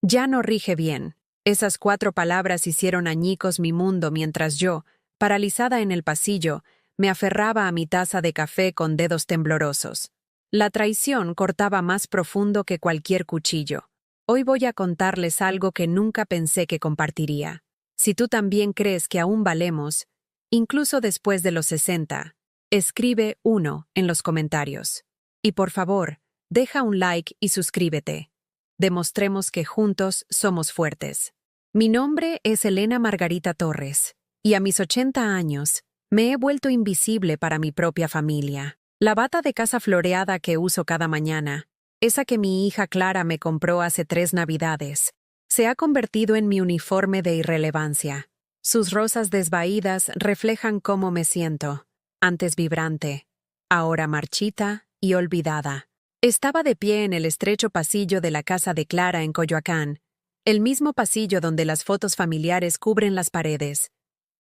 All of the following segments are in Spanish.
Ya no rige bien. Esas 4 palabras hicieron añicos mi mundo mientras yo, paralizada en el pasillo, me aferraba a mi taza de café con dedos temblorosos. La traición cortaba más profundo que cualquier cuchillo. Hoy voy a contarles algo que nunca pensé que compartiría. Si tú también crees que aún valemos, incluso después de los 60, escribe 1 en los comentarios. Y por favor, deja un like y suscríbete. Demostremos que juntos somos fuertes. Mi nombre es Elena Margarita Torres, y a mis 80 años, me he vuelto invisible para mi propia familia. La bata de casa floreada que uso cada mañana, esa que mi hija Clara me compró hace 3 Navidades, se ha convertido en mi uniforme de irrelevancia. Sus rosas desvaídas reflejan cómo me siento, antes vibrante, ahora marchita y olvidada. Estaba de pie en el estrecho pasillo de la casa de Clara en Coyoacán, el mismo pasillo donde las fotos familiares cubren las paredes.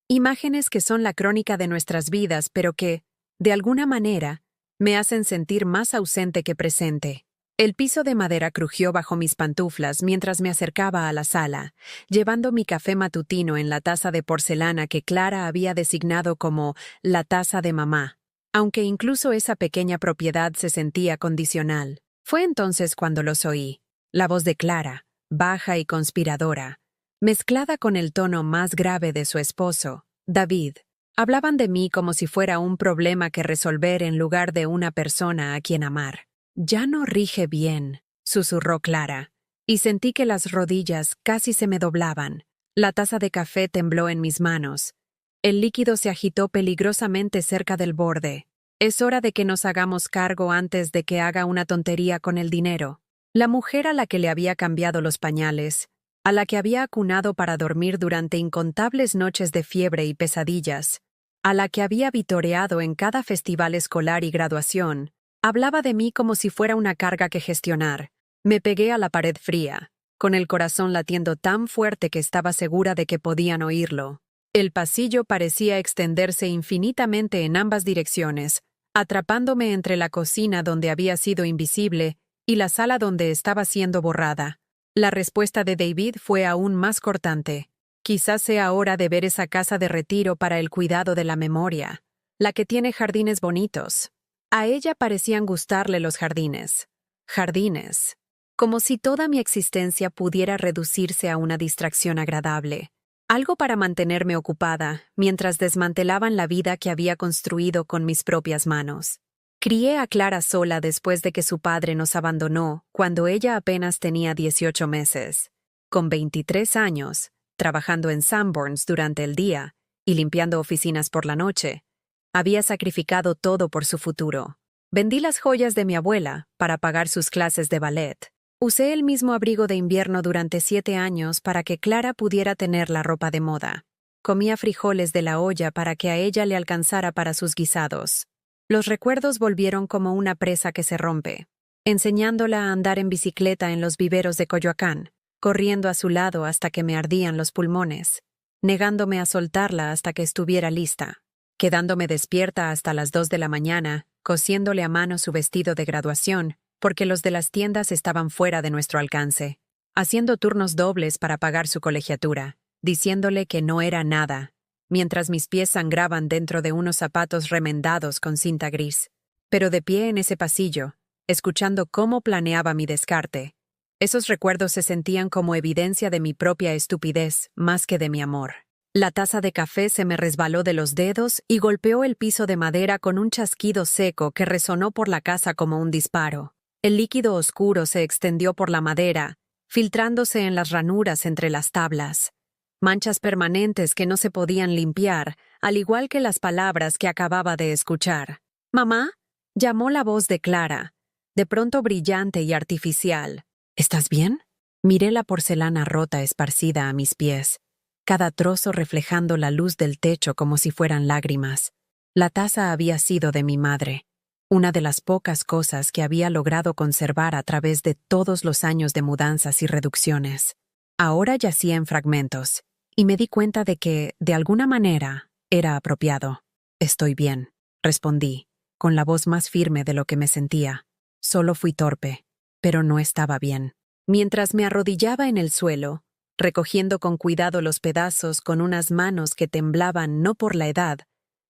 Imágenes que son la crónica de nuestras vidas, pero que, de alguna manera, me hacen sentir más ausente que presente. El piso de madera crujió bajo mis pantuflas mientras me acercaba a la sala, llevando mi café matutino en la taza de porcelana que Clara había designado como la taza de mamá, aunque incluso esa pequeña propiedad se sentía condicional. Fue entonces cuando los oí. La voz de Clara, baja y conspiradora, mezclada con el tono más grave de su esposo, David. Hablaban de mí como si fuera un problema que resolver en lugar de una persona a quien amar. Ya no rige bien, susurró Clara, y sentí que las rodillas casi se me doblaban. La taza de café tembló en mis manos. El líquido se agitó peligrosamente cerca del borde. Es hora de que nos hagamos cargo antes de que haga una tontería con el dinero. La mujer a la que le había cambiado los pañales, a la que había acunado para dormir durante incontables noches de fiebre y pesadillas, a la que había vitoreado en cada festival escolar y graduación, hablaba de mí como si fuera una carga que gestionar. Me pegué a la pared fría, con el corazón latiendo tan fuerte que estaba segura de que podían oírlo. El pasillo parecía extenderse infinitamente en ambas direcciones, atrapándome entre la cocina donde había sido invisible y la sala donde estaba siendo borrada. La respuesta de David fue aún más cortante. Quizás sea hora de ver esa casa de retiro para el cuidado de la memoria, la que tiene jardines bonitos. A ella parecían gustarle los jardines. Jardines. Como si toda mi existencia pudiera reducirse a una distracción agradable. Algo para mantenerme ocupada mientras desmantelaban la vida que había construido con mis propias manos. Crié a Clara sola después de que su padre nos abandonó cuando ella apenas tenía 18 meses. Con 23 años, trabajando en Sanborns durante el día y limpiando oficinas por la noche, había sacrificado todo por su futuro. Vendí las joyas de mi abuela para pagar sus clases de ballet. Usé el mismo abrigo de invierno durante 7 años para que Clara pudiera tener la ropa de moda. Comía frijoles de la olla para que a ella le alcanzara para sus guisados. Los recuerdos volvieron como una presa que se rompe, enseñándola a andar en bicicleta en los viveros de Coyoacán, corriendo a su lado hasta que me ardían los pulmones, negándome a soltarla hasta que estuviera lista, quedándome despierta hasta las 2 de la mañana, cosiéndole a mano su vestido de graduación, porque los de las tiendas estaban fuera de nuestro alcance, haciendo turnos dobles para pagar su colegiatura, diciéndole que no era nada, mientras mis pies sangraban dentro de unos zapatos remendados con cinta gris. Pero de pie en ese pasillo, escuchando cómo planeaba mi descarte, esos recuerdos se sentían como evidencia de mi propia estupidez más que de mi amor. La taza de café se me resbaló de los dedos y golpeó el piso de madera con un chasquido seco que resonó por la casa como un disparo. El líquido oscuro se extendió por la madera, filtrándose en las ranuras entre las tablas. Manchas permanentes que no se podían limpiar, al igual que las palabras que acababa de escuchar. «¿Mamá?», llamó la voz de Clara, de pronto brillante y artificial. «¿Estás bien?». Miré la porcelana rota esparcida a mis pies, cada trozo reflejando la luz del techo como si fueran lágrimas. La taza había sido de mi madre, una de las pocas cosas que había logrado conservar a través de todos los años de mudanzas y reducciones. Ahora yacía en fragmentos, y me di cuenta de que, de alguna manera, era apropiado. «Estoy bien», respondí, con la voz más firme de lo que me sentía. Solo fui torpe, pero no estaba bien. Mientras me arrodillaba en el suelo, recogiendo con cuidado los pedazos con unas manos que temblaban no por la edad,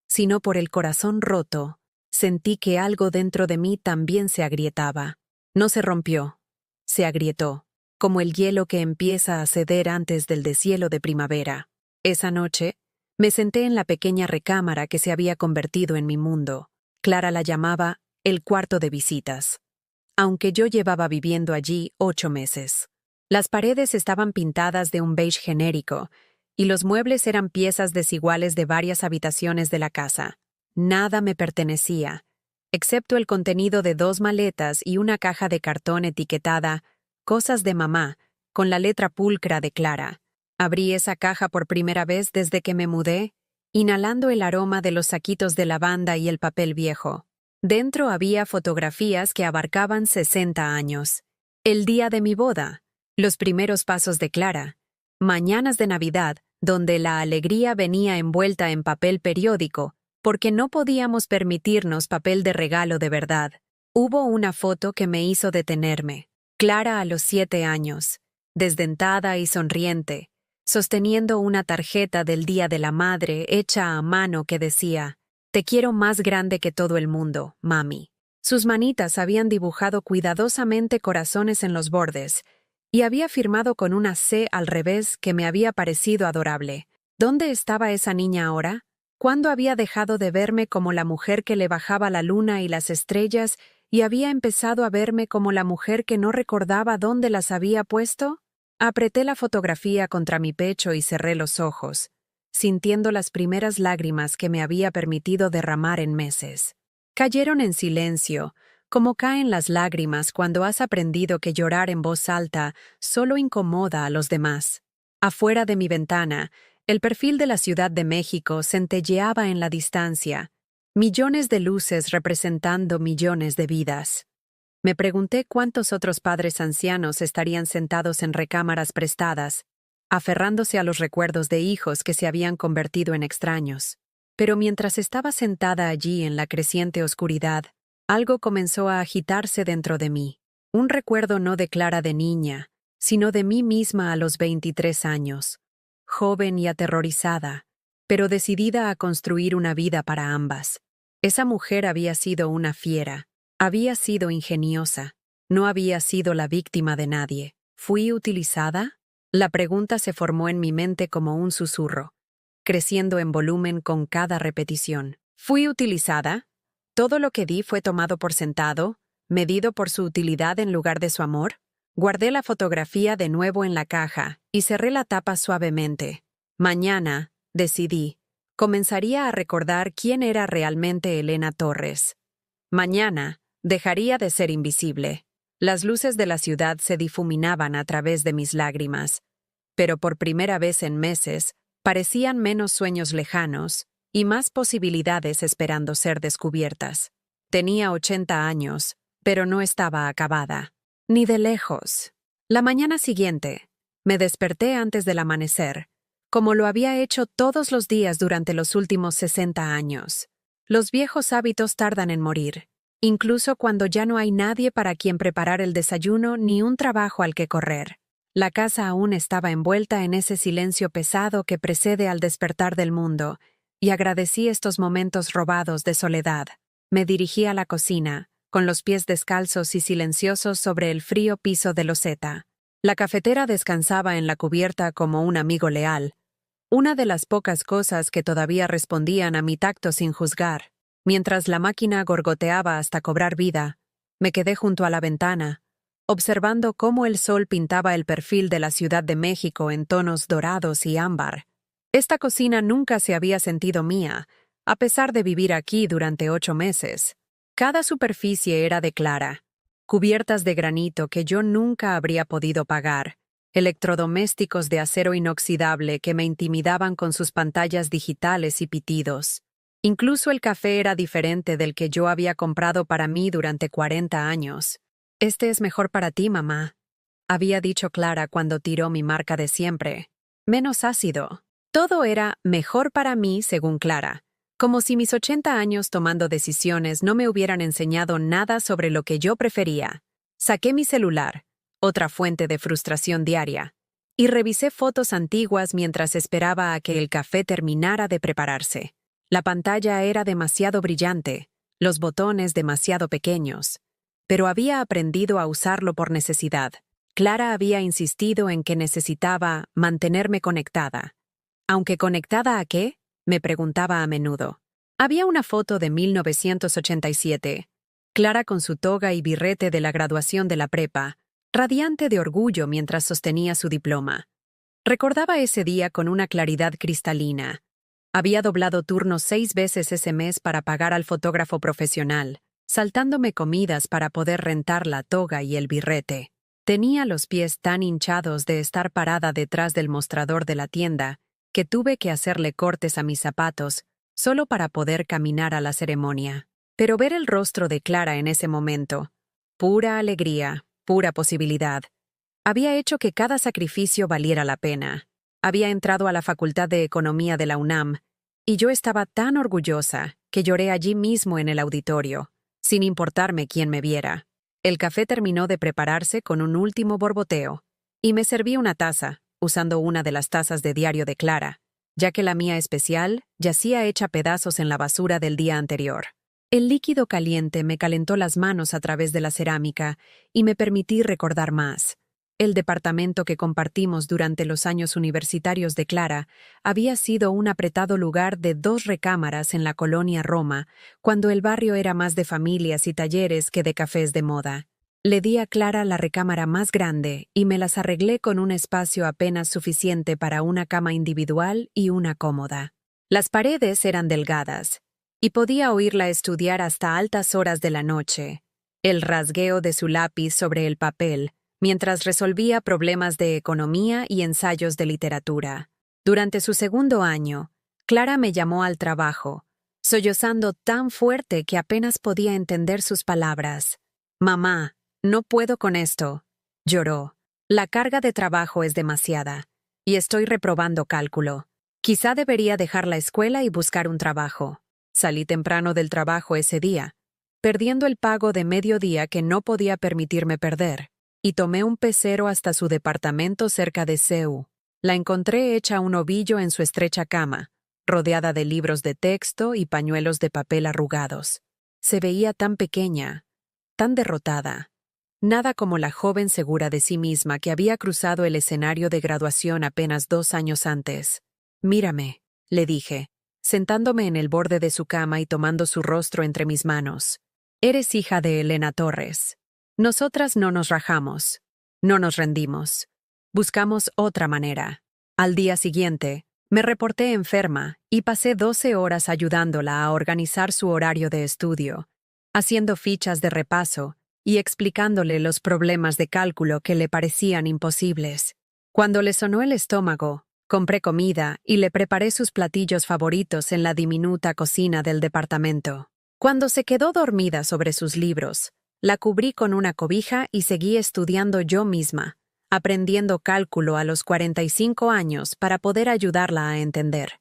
sino por el corazón roto, sentí que algo dentro de mí también se agrietaba. No se rompió, se agrietó, como el hielo que empieza a ceder antes del deshielo de primavera. Esa noche, me senté en la pequeña recámara que se había convertido en mi mundo. Clara la llamaba el cuarto de visitas, aunque yo llevaba viviendo allí 8 meses. Las paredes estaban pintadas de un beige genérico, y los muebles eran piezas desiguales de varias habitaciones de la casa. Nada me pertenecía, excepto el contenido de 2 maletas y una caja de cartón etiquetada «Cosas de mamá», con la letra pulcra de Clara. Abrí esa caja por primera vez desde que me mudé, inhalando el aroma de los saquitos de lavanda y el papel viejo. Dentro había fotografías que abarcaban 60 años. El día de mi boda, los primeros pasos de Clara, mañanas de Navidad, donde la alegría venía envuelta en papel periódico, porque no podíamos permitirnos papel de regalo de verdad. Hubo una foto que me hizo detenerme. Clara a los 7 años, desdentada y sonriente, sosteniendo una tarjeta del Día de la Madre hecha a mano que decía: «Te quiero más grande que todo el mundo, mami». Sus manitas habían dibujado cuidadosamente corazones en los bordes, y había firmado con una C al revés que me había parecido adorable. ¿Dónde estaba esa niña ahora? ¿Cuándo había dejado de verme como la mujer que le bajaba la luna y las estrellas y había empezado a verme como la mujer que no recordaba dónde las había puesto? Apreté la fotografía contra mi pecho y cerré los ojos, sintiendo las primeras lágrimas que me había permitido derramar en meses. Cayeron en silencio, como caen las lágrimas cuando has aprendido que llorar en voz alta solo incomoda a los demás. Afuera de mi ventana, el perfil de la Ciudad de México centelleaba en la distancia, millones de luces representando millones de vidas. Me pregunté cuántos otros padres ancianos estarían sentados en recámaras prestadas, aferrándose a los recuerdos de hijos que se habían convertido en extraños. Pero mientras estaba sentada allí en la creciente oscuridad, algo comenzó a agitarse dentro de mí. Un recuerdo no de Clara de niña, sino de mí misma a los 23 años, joven y aterrorizada, pero decidida a construir una vida para ambas. Esa mujer había sido una fiera, había sido ingeniosa, no había sido la víctima de nadie. ¿Fui utilizada? La pregunta se formó en mi mente como un susurro, creciendo en volumen con cada repetición. ¿Fui utilizada? ¿Todo lo que di fue tomado por sentado, medido por su utilidad en lugar de su amor? Guardé la fotografía de nuevo en la caja y cerré la tapa suavemente. Mañana, decidí, comenzaría a recordar quién era realmente Elena Torres. Mañana, dejaría de ser invisible. Las luces de la ciudad se difuminaban a través de mis lágrimas, pero por primera vez en meses parecían menos sueños lejanos y más posibilidades esperando ser descubiertas. Tenía 80 años, pero no estaba acabada, ni de lejos. La mañana siguiente, me desperté antes del amanecer, como lo había hecho todos los días durante los últimos 60 años. Los viejos hábitos tardan en morir, incluso cuando ya no hay nadie para quien preparar el desayuno ni un trabajo al que correr. La casa aún estaba envuelta en ese silencio pesado que precede al despertar del mundo, y agradecí estos momentos robados de soledad. Me dirigí a la cocina, con los pies descalzos y silenciosos sobre el frío piso de loseta. La cafetera descansaba en la cubierta como un amigo leal, una de las pocas cosas que todavía respondían a mi tacto sin juzgar. Mientras la máquina gorgoteaba hasta cobrar vida, me quedé junto a la ventana, observando cómo el sol pintaba el perfil de la Ciudad de México en tonos dorados y ámbar. Esta cocina nunca se había sentido mía, a pesar de vivir aquí durante 8 meses. Cada superficie era de Clara, cubiertas de granito que yo nunca habría podido pagar, electrodomésticos de acero inoxidable que me intimidaban con sus pantallas digitales y pitidos. Incluso el café era diferente del que yo había comprado para mí durante 40 años. «Este es mejor para ti, mamá», había dicho Clara cuando tiró mi marca de siempre. «Menos ácido». Todo era mejor para mí, según Clara, como si mis 80 años tomando decisiones no me hubieran enseñado nada sobre lo que yo prefería. Saqué mi celular, otra fuente de frustración diaria. Y revisé fotos antiguas mientras esperaba a que el café terminara de prepararse. La pantalla era demasiado brillante, los botones demasiado pequeños. Pero había aprendido a usarlo por necesidad. Clara había insistido en que necesitaba mantenerme conectada. ¿Aunque conectada a qué?, me preguntaba a menudo. Había una foto de 1987. Clara con su toga y birrete de la graduación de la prepa, radiante de orgullo mientras sostenía su diploma. Recordaba ese día con una claridad cristalina. Había doblado turnos 6 veces ese mes para pagar al fotógrafo profesional, saltándome comidas para poder rentar la toga y el birrete. Tenía los pies tan hinchados de estar parada detrás del mostrador de la tienda que tuve que hacerle cortes a mis zapatos solo para poder caminar a la ceremonia. Pero ver el rostro de Clara en ese momento, pura alegría, pura posibilidad, había hecho que cada sacrificio valiera la pena. Había entrado a la Facultad de Economía de la UNAM, y yo estaba tan orgullosa que lloré allí mismo en el auditorio, sin importarme quién me viera. El café terminó de prepararse con un último borboteo, y me serví una taza, usando una de las tazas de diario de Clara, ya que la mía especial yacía hecha pedazos en la basura del día anterior. El líquido caliente me calentó las manos a través de la cerámica y me permití recordar más. El departamento que compartimos durante los años universitarios de Clara había sido un apretado lugar de 2 recámaras en la colonia Roma, cuando el barrio era más de familias y talleres que de cafés de moda. Le di a Clara la recámara más grande y me las arreglé con un espacio apenas suficiente para una cama individual y una cómoda. Las paredes eran delgadas, y podía oírla estudiar hasta altas horas de la noche, el rasgueo de su lápiz sobre el papel, mientras resolvía problemas de economía y ensayos de literatura. Durante su segundo año, Clara me llamó al trabajo, sollozando tan fuerte que apenas podía entender sus palabras. «Mamá, no puedo con esto», lloró. «La carga de trabajo es demasiada, y estoy reprobando cálculo. Quizá debería dejar la escuela y buscar un trabajo». Salí temprano del trabajo ese día, perdiendo el pago de mediodía que no podía permitirme perder, y tomé un pecero hasta su departamento cerca de CEU. La encontré hecha un ovillo en su estrecha cama, rodeada de libros de texto y pañuelos de papel arrugados. Se veía tan pequeña, tan derrotada. Nada como la joven segura de sí misma que había cruzado el escenario de graduación apenas 2 años antes. «Mírame», le dije, sentándome en el borde de su cama y tomando su rostro entre mis manos. «Eres hija de Elena Torres. Nosotras no nos rajamos, no nos rendimos. Buscamos otra manera». Al día siguiente, me reporté enferma y pasé 12 horas ayudándola a organizar su horario de estudio, haciendo fichas de repaso y explicándole los problemas de cálculo que le parecían imposibles. Cuando le sonó el estómago, compré comida y le preparé sus platillos favoritos en la diminuta cocina del departamento. Cuando se quedó dormida sobre sus libros, la cubrí con una cobija y seguí estudiando yo misma, aprendiendo cálculo a los 45 años para poder ayudarla a entender.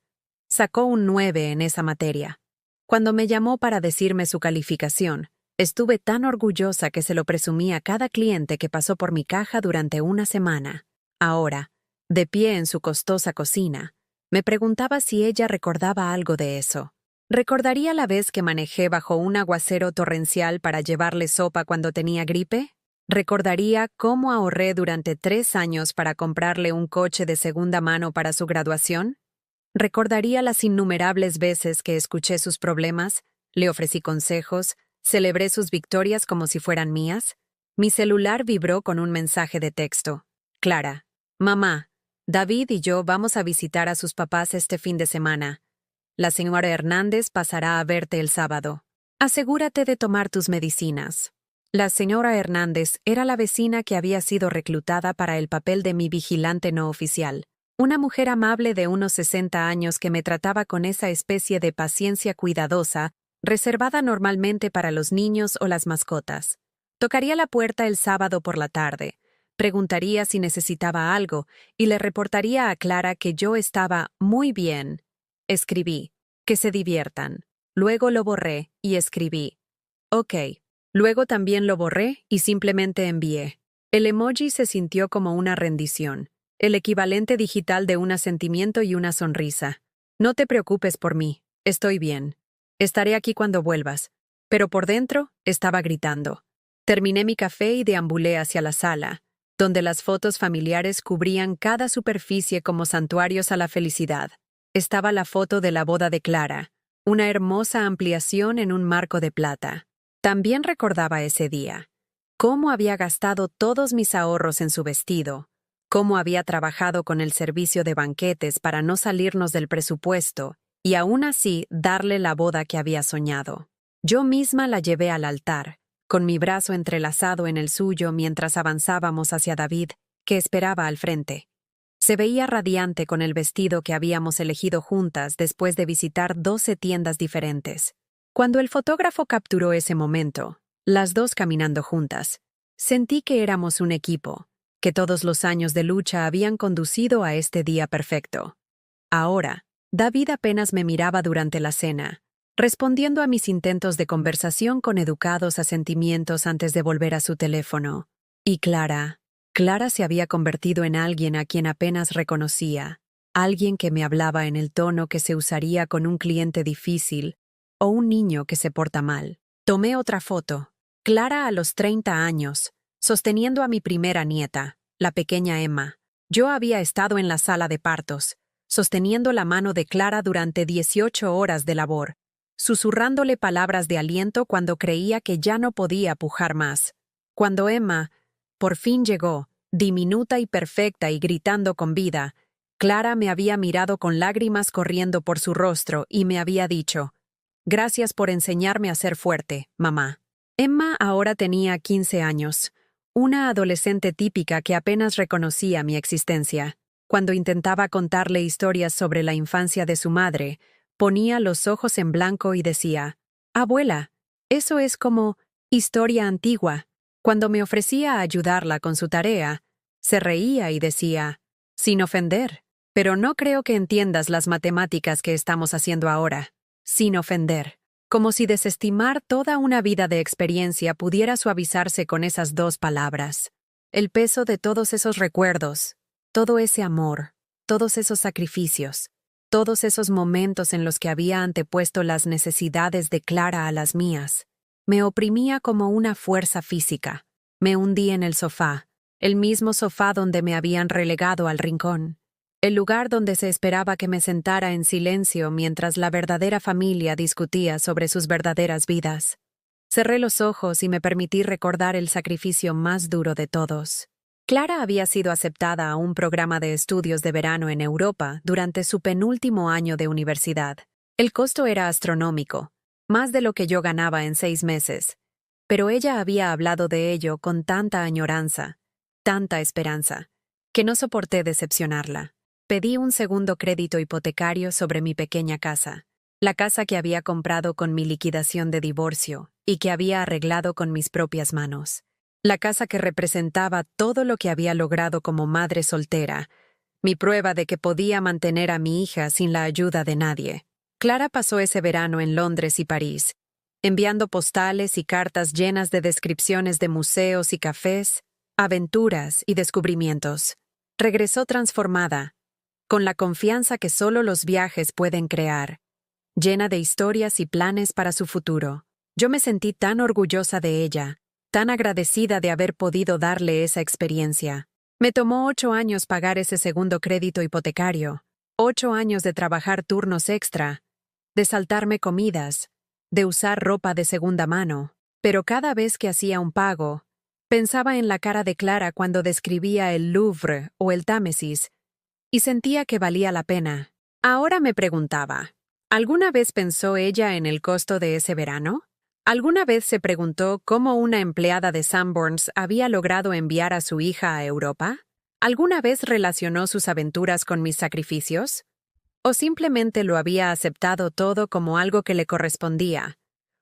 Sacó un 9 en esa materia. Cuando me llamó para decirme su calificación, estuve tan orgullosa que se lo presumí a cada cliente que pasó por mi caja durante una semana. Ahora, de pie en su costosa cocina, me preguntaba si ella recordaba algo de eso. ¿Recordaría la vez que manejé bajo un aguacero torrencial para llevarle sopa cuando tenía gripe? ¿Recordaría cómo ahorré durante 3 años para comprarle un coche de segunda mano para su graduación? ¿Recordaría las innumerables veces que escuché sus problemas, le ofrecí consejos, celebré sus victorias como si fueran mías? Mi celular vibró con un mensaje de texto. «Clara, mamá, David y yo vamos a visitar a sus papás este fin de semana. La señora Hernández pasará a verte el sábado. Asegúrate de tomar tus medicinas». La señora Hernández era la vecina que había sido reclutada para el papel de mi vigilante no oficial, una mujer amable de unos 60 años que me trataba con esa especie de paciencia cuidadosa, reservada normalmente para los niños o las mascotas. Tocaría la puerta el sábado por la tarde. Preguntaría si necesitaba algo y le reportaría a Clara que yo estaba muy bien. Escribí, «Que se diviertan». Luego lo borré y escribí, «Ok». Luego también lo borré y simplemente envié. El emoji se sintió como una rendición, el equivalente digital de un asentimiento y una sonrisa. No te preocupes por mí, estoy bien. Estaré aquí cuando vuelvas. Pero por dentro estaba gritando. Terminé mi café y deambulé hacia la sala, donde las fotos familiares cubrían cada superficie como santuarios a la felicidad. Estaba la foto de la boda de Clara, una hermosa ampliación en un marco de plata. También recordaba ese día, cómo había gastado todos mis ahorros en su vestido, cómo había trabajado con el servicio de banquetes para no salirnos del presupuesto y aún así darle la boda que había soñado. Yo misma la llevé al altar, con mi brazo entrelazado en el suyo mientras avanzábamos hacia David, que esperaba al frente. Se veía radiante con el vestido que habíamos elegido juntas después de visitar 12 tiendas diferentes. Cuando el fotógrafo capturó ese momento, las dos caminando juntas, sentí que éramos un equipo, que todos los años de lucha habían conducido a este día perfecto. Ahora, David apenas me miraba durante la cena, respondiendo a mis intentos de conversación con educados asentimientos antes de volver a su teléfono. Y Clara se había convertido en alguien a quien apenas reconocía, alguien que me hablaba en el tono que se usaría con un cliente difícil o un niño que se porta mal. Tomé otra foto, Clara a los 30 años, sosteniendo a mi primera nieta, la pequeña Emma. Yo había estado en la sala de partos, sosteniendo la mano de Clara durante 18 horas de labor, susurrándole palabras de aliento cuando creía que ya no podía pujar más. Cuando Emma por fin llegó, diminuta y perfecta y gritando con vida, Clara me había mirado con lágrimas corriendo por su rostro y me había dicho: «Gracias por enseñarme a ser fuerte, mamá». Emma ahora tenía 15 años, una adolescente típica que apenas reconocía mi existencia. Cuando intentaba contarle historias sobre la infancia de su madre, ponía los ojos en blanco y decía: «Abuela, eso es como historia antigua». Cuando me ofrecía a ayudarla con su tarea, se reía y decía: «Sin ofender, pero no creo que entiendas las matemáticas que estamos haciendo ahora». Sin ofender. Como si desestimar toda una vida de experiencia pudiera suavizarse con esas dos palabras. El peso de todos esos recuerdos, todo ese amor, todos esos sacrificios, todos esos momentos en los que había antepuesto las necesidades de Clara a las mías, me oprimía como una fuerza física. Me hundí en el sofá, el mismo sofá donde me habían relegado al rincón, el lugar donde se esperaba que me sentara en silencio mientras la verdadera familia discutía sobre sus verdaderas vidas. Cerré los ojos y me permití recordar el sacrificio más duro de todos. Clara había sido aceptada a un programa de estudios de verano en Europa durante su penúltimo año de universidad. El costo era astronómico, más de lo que yo ganaba en 6 meses. Pero ella había hablado de ello con tanta añoranza, tanta esperanza, que no soporté decepcionarla. Pedí un segundo crédito hipotecario sobre mi pequeña casa, la casa que había comprado con mi liquidación de divorcio y que había arreglado con mis propias manos. La casa que representaba todo lo que había logrado como madre soltera, mi prueba de que podía mantener a mi hija sin la ayuda de nadie. Clara pasó ese verano en Londres y París, enviando postales y cartas llenas de descripciones de museos y cafés, aventuras y descubrimientos. Regresó transformada, con la confianza que solo los viajes pueden crear, llena de historias y planes para su futuro. Yo me sentí tan orgullosa de ella, tan agradecida de haber podido darle esa experiencia. Me tomó 8 años pagar ese segundo crédito hipotecario, 8 años de trabajar turnos extra, de saltarme comidas, de usar ropa de segunda mano, pero cada vez que hacía un pago, pensaba en la cara de Clara cuando describía el Louvre o el Támesis, y sentía que valía la pena. Ahora me preguntaba, ¿alguna vez pensó ella en el costo de ese verano? ¿Alguna vez se preguntó cómo una empleada de Sanborns había logrado enviar a su hija a Europa? ¿Alguna vez relacionó sus aventuras con mis sacrificios? ¿O simplemente lo había aceptado todo como algo que le correspondía,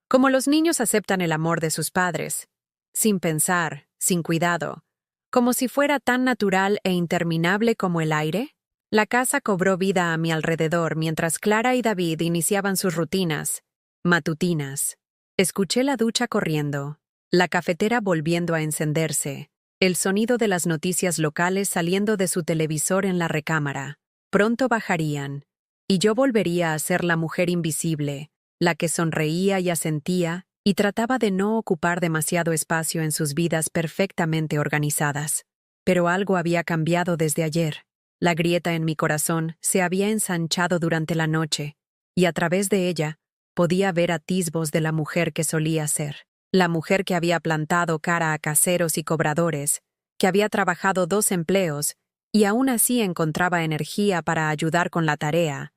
como los niños aceptan el amor de sus padres, sin pensar, sin cuidado, como si fuera tan natural e interminable como el aire? La casa cobró vida a mi alrededor mientras Clara y David iniciaban sus rutinas matutinas. Escuché la ducha corriendo, la cafetera volviendo a encenderse, el sonido de las noticias locales saliendo de su televisor en la recámara. Pronto bajarían, y yo volvería a ser la mujer invisible, la que sonreía y asentía y trataba de no ocupar demasiado espacio en sus vidas perfectamente organizadas. Pero algo había cambiado desde ayer. La grieta en mi corazón se había ensanchado durante la noche, y a través de ella podía ver atisbos de la mujer que solía ser. La mujer que había plantado cara a caseros y cobradores, que había trabajado 2 empleos y aún así encontraba energía para ayudar con la tarea,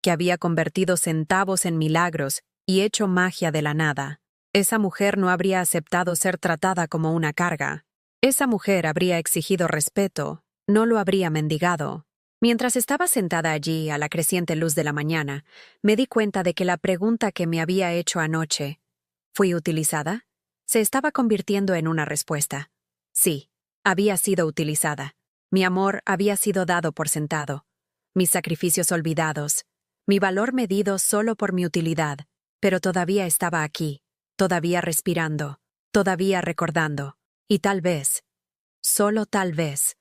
que había convertido centavos en milagros y hecho magia de la nada. Esa mujer no habría aceptado ser tratada como una carga. Esa mujer habría exigido respeto, no lo habría mendigado. Mientras estaba sentada allí a la creciente luz de la mañana, me di cuenta de que la pregunta que me había hecho anoche, ¿fui utilizada?, se estaba convirtiendo en una respuesta. Sí, había sido utilizada. Mi amor había sido dado por sentado. Mis sacrificios olvidados. Mi valor medido solo por mi utilidad. Pero todavía estaba aquí. Todavía respirando. Todavía recordando. Y tal vez, solo tal vez,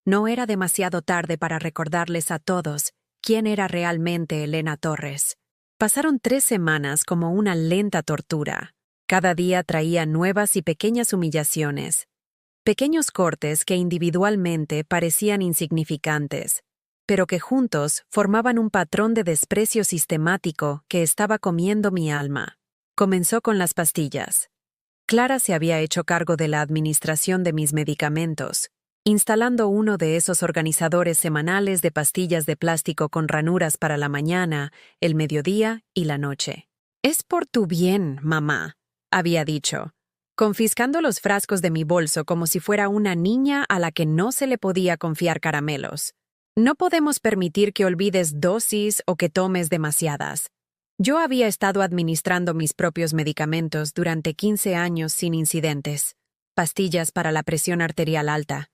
no era demasiado tarde para recordarles a todos quién era realmente Elena Torres. Pasaron 3 semanas como una lenta tortura. Cada día traía nuevas y pequeñas humillaciones. Pequeños cortes que individualmente parecían insignificantes, pero que juntos formaban un patrón de desprecio sistemático que estaba comiendo mi alma. Comenzó con las pastillas. Clara se había hecho cargo de la administración de mis medicamentos, instalando uno de esos organizadores semanales de pastillas de plástico con ranuras para la mañana, el mediodía y la noche. «Es por tu bien, mamá», había dicho, confiscando los frascos de mi bolso como si fuera una niña a la que no se le podía confiar caramelos. «No podemos permitir que olvides dosis o que tomes demasiadas». Yo había estado administrando mis propios medicamentos durante 15 años sin incidentes. Pastillas para la presión arterial alta,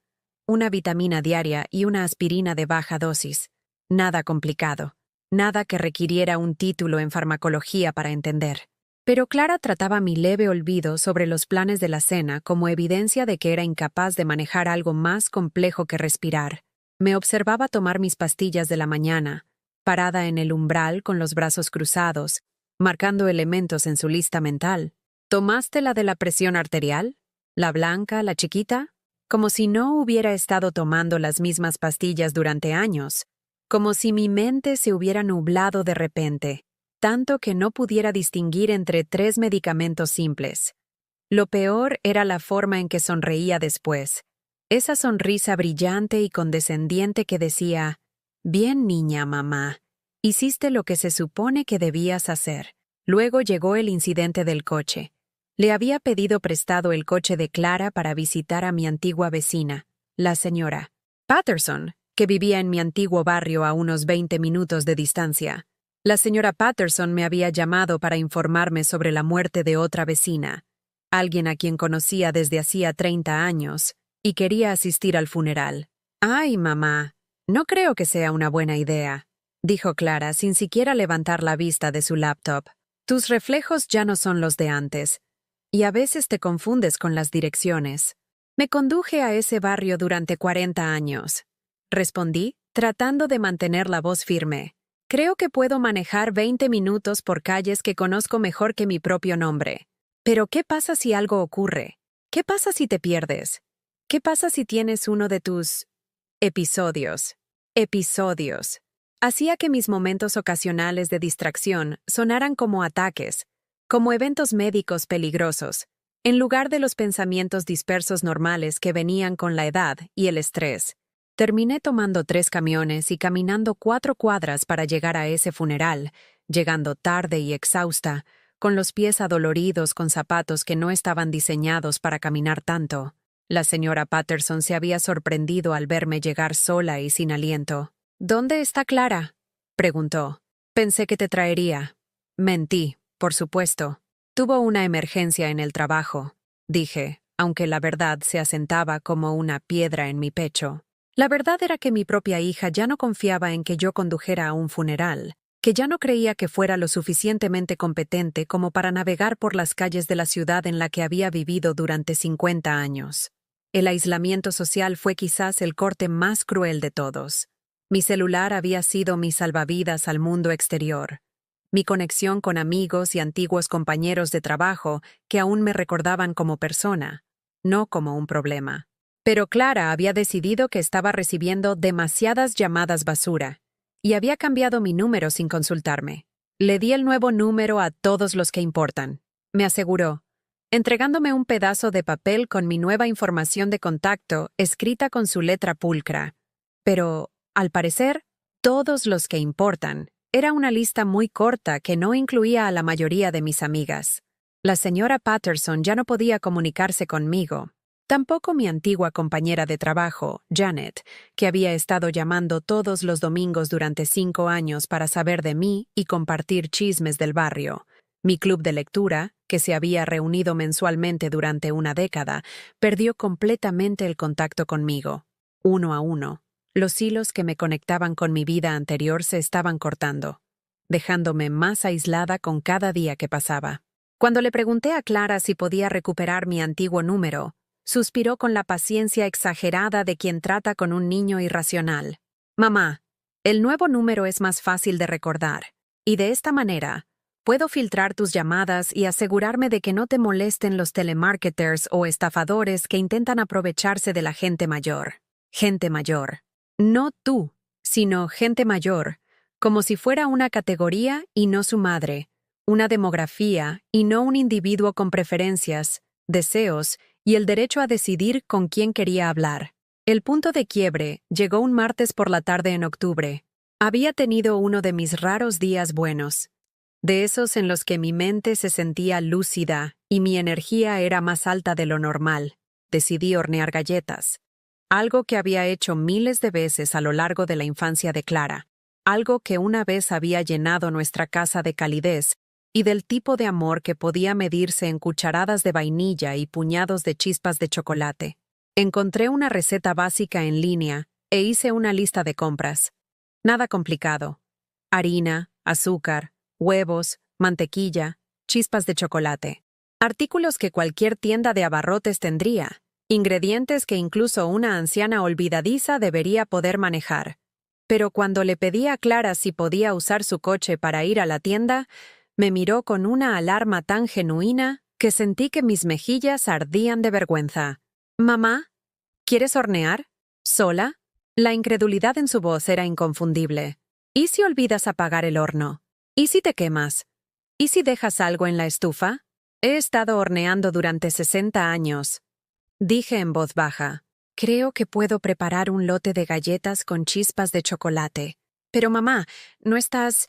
una vitamina diaria y una aspirina de baja dosis. Nada complicado, nada que requiriera un título en farmacología para entender. Pero Clara trataba mi leve olvido sobre los planes de la cena como evidencia de que era incapaz de manejar algo más complejo que respirar. Me observaba tomar mis pastillas de la mañana, parada en el umbral con los brazos cruzados, marcando elementos en su lista mental. ¿Tomaste la de la presión arterial? ¿La blanca, la chiquita? Como si no hubiera estado tomando las mismas pastillas durante años, como si mi mente se hubiera nublado de repente, tanto que no pudiera distinguir entre 3 medicamentos simples. Lo peor era la forma en que sonreía después, esa sonrisa brillante y condescendiente que decía: «Bien, niña, mamá. Hiciste lo que se supone que debías hacer». Luego llegó el incidente del coche. Le había pedido prestado el coche de Clara para visitar a mi antigua vecina, la señora Patterson, que vivía en mi antiguo barrio a unos 20 minutos de distancia. La señora Patterson me había llamado para informarme sobre la muerte de otra vecina, alguien a quien conocía desde hacía 30 años, y quería asistir al funeral. «Ay, mamá, no creo que sea una buena idea», dijo Clara sin siquiera levantar la vista de su laptop. «Tus reflejos ya no son los de antes, y a veces te confundes con las direcciones». «Me conduje a ese barrio durante 40 años», respondí, tratando de mantener la voz firme. «Creo que puedo manejar 20 minutos por calles que conozco mejor que mi propio nombre. Pero ¿qué pasa si algo ocurre? ¿Qué pasa si te pierdes? ¿Qué pasa si tienes uno de tus episodios?» Episodios. Hacía que mis momentos ocasionales de distracción sonaran como ataques, como eventos médicos peligrosos, en lugar de los pensamientos dispersos normales que venían con la edad y el estrés. Terminé tomando 3 camiones y caminando 4 cuadras para llegar a ese funeral, llegando tarde y exhausta, con los pies adoloridos con zapatos que no estaban diseñados para caminar tanto. La señora Patterson se había sorprendido al verme llegar sola y sin aliento. «¿Dónde está Clara?», preguntó. «Pensé que te traería». Mentí, por supuesto. «Tuvo una emergencia en el trabajo», dije, aunque la verdad se asentaba como una piedra en mi pecho. La verdad era que mi propia hija ya no confiaba en que yo condujera a un funeral, que ya no creía que fuera lo suficientemente competente como para navegar por las calles de la ciudad en la que había vivido durante 50 años. el aislamiento social fue quizás el corte más cruel de todos. Mi celular había sido mi salvavidas al mundo exterior. Mi conexión con amigos y antiguos compañeros de trabajo que aún me recordaban como persona, no como un problema. Pero Clara había decidido que estaba recibiendo demasiadas llamadas basura y había cambiado mi número sin consultarme. Le di el nuevo número a todos los que importan, me aseguró, entregándome un pedazo de papel con mi nueva información de contacto escrita con su letra pulcra. Pero, al parecer, todos los que importan era una lista muy corta que no incluía a la mayoría de mis amigas. La señora Patterson ya no podía comunicarse conmigo. Tampoco mi antigua compañera de trabajo, Janet, que había estado llamando todos los domingos durante 5 años para saber de mí y compartir chismes del barrio. Mi club de lectura, que se había reunido mensualmente durante una década, perdió completamente el contacto conmigo. Uno a uno, los hilos que me conectaban con mi vida anterior se estaban cortando, dejándome más aislada con cada día que pasaba. Cuando le pregunté a Clara si podía recuperar mi antiguo número, suspiró con la paciencia exagerada de quien trata con un niño irracional. «Mamá, el nuevo número es más fácil de recordar, y de esta manera puedo filtrar tus llamadas y asegurarme de que no te molesten los telemarketers o estafadores que intentan aprovecharse de la gente mayor. Gente mayor. No tú, sino gente mayor, como si fuera una categoría y no su madre, una demografía y no un individuo con preferencias, deseos y el derecho a decidir con quién quería hablar». El punto de quiebre llegó un martes por la tarde en octubre. Había tenido uno de mis raros días buenos, de esos en los que mi mente se sentía lúcida y mi energía era más alta de lo normal. Decidí hornear galletas, algo que había hecho miles de veces a lo largo de la infancia de Clara, algo que una vez había llenado nuestra casa de calidez y del tipo de amor que podía medirse en cucharadas de vainilla y puñados de chispas de chocolate. Encontré una receta básica en línea e hice una lista de compras. Nada complicado. Harina, azúcar, huevos, mantequilla, chispas de chocolate. Artículos que cualquier tienda de abarrotes tendría. Ingredientes que incluso una anciana olvidadiza debería poder manejar. Pero cuando le pedí a Clara si podía usar su coche para ir a la tienda, me miró con una alarma tan genuina que sentí que mis mejillas ardían de vergüenza. «Mamá, ¿quieres hornear? ¿Sola?» La incredulidad en su voz era inconfundible. «¿Y si olvidas apagar el horno? ¿Y si te quemas? ¿Y si dejas algo en la estufa? He estado horneando durante 60 años». Dije en voz baja. «Creo que puedo preparar un lote de galletas con chispas de chocolate. Pero mamá, no estás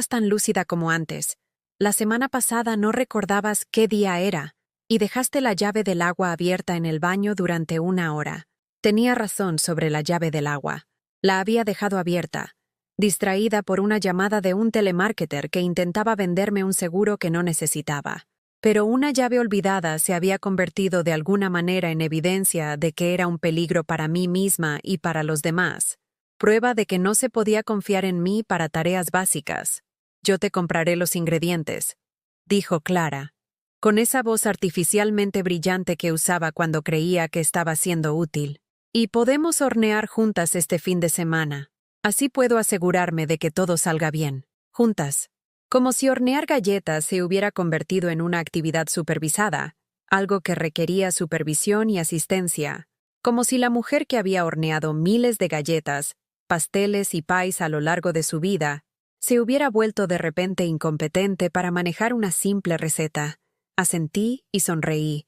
tan lúcida como antes. La semana pasada no recordabas qué día era, y dejaste la llave del agua abierta en el baño durante 1 hora. Tenía razón sobre la llave del agua. La había dejado abierta, distraída por una llamada de un telemarketer que intentaba venderme un seguro que no necesitaba. Pero una llave olvidada se había convertido de alguna manera en evidencia de que era un peligro para mí misma y para los demás. Prueba de que no se podía confiar en mí para tareas básicas. «Yo te compraré los ingredientes», dijo Clara, con esa voz artificialmente brillante que usaba cuando creía que estaba siendo útil. «Y podemos hornear juntas este fin de semana. Así puedo asegurarme de que todo salga bien. Juntas». Como si hornear galletas se hubiera convertido en una actividad supervisada, algo que requería supervisión y asistencia. Como si la mujer que había horneado miles de galletas, pasteles y pies a lo largo de su vida, se hubiera vuelto de repente incompetente para manejar una simple receta. Asentí y sonreí,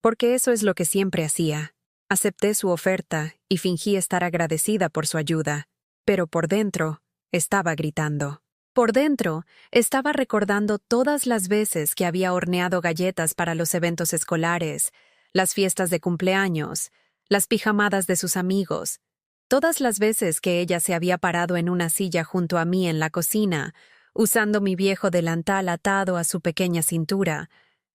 porque eso es lo que siempre hacía. Acepté su oferta y fingí estar agradecida por su ayuda, pero por dentro estaba gritando. Por dentro, estaba recordando todas las veces que había horneado galletas para los eventos escolares, las fiestas de cumpleaños, las pijamadas de sus amigos, todas las veces que ella se había parado en una silla junto a mí en la cocina, usando mi viejo delantal atado a su pequeña cintura,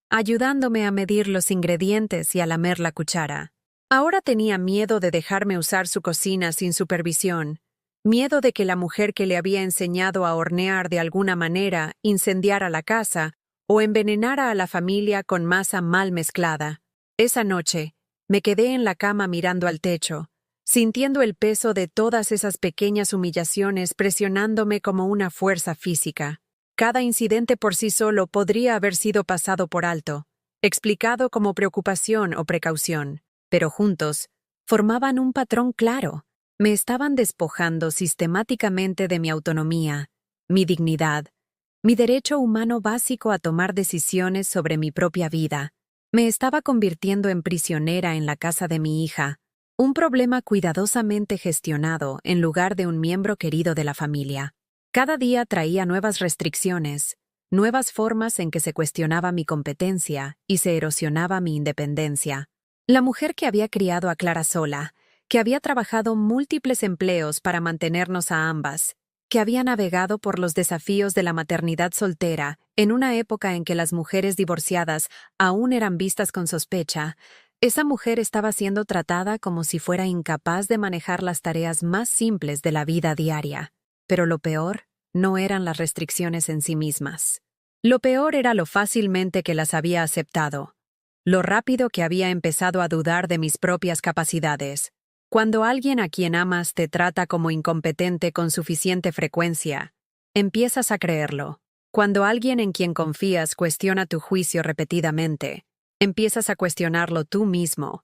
ayudándome a medir los ingredientes y a lamer la cuchara. Ahora tenía miedo de dejarme usar su cocina sin supervisión. Miedo de que la mujer que le había enseñado a hornear de alguna manera incendiara la casa o envenenara a la familia con masa mal mezclada. Esa noche, Me quedé en la cama mirando al techo, sintiendo el peso de todas esas pequeñas humillaciones presionándome como una fuerza física. Cada incidente por sí solo podría haber sido pasado por alto, explicado como preocupación o precaución, pero juntos formaban un patrón claro. Me estaban despojando sistemáticamente de mi autonomía, mi dignidad, mi derecho humano básico a tomar decisiones sobre mi propia vida. Me estaba convirtiendo en prisionera en la casa de mi hija, un problema cuidadosamente gestionado en lugar de un miembro querido de la familia. Cada día traía nuevas restricciones, nuevas formas en que se cuestionaba mi competencia y se erosionaba mi independencia. La mujer que había criado a Clara sola, que había trabajado múltiples empleos para mantenernos a ambas, que había navegado por los desafíos de la maternidad soltera en una época en que las mujeres divorciadas aún eran vistas con sospecha, esa mujer estaba siendo tratada como si fuera incapaz de manejar las tareas más simples de la vida diaria. Pero lo peor no eran las restricciones en sí mismas. Lo peor era lo fácilmente que las había aceptado, lo rápido que había empezado a dudar de mis propias capacidades. Cuando alguien a quien amas te trata como incompetente con suficiente frecuencia, empiezas a creerlo. Cuando alguien en quien confías cuestiona tu juicio repetidamente, empiezas a cuestionarlo tú mismo.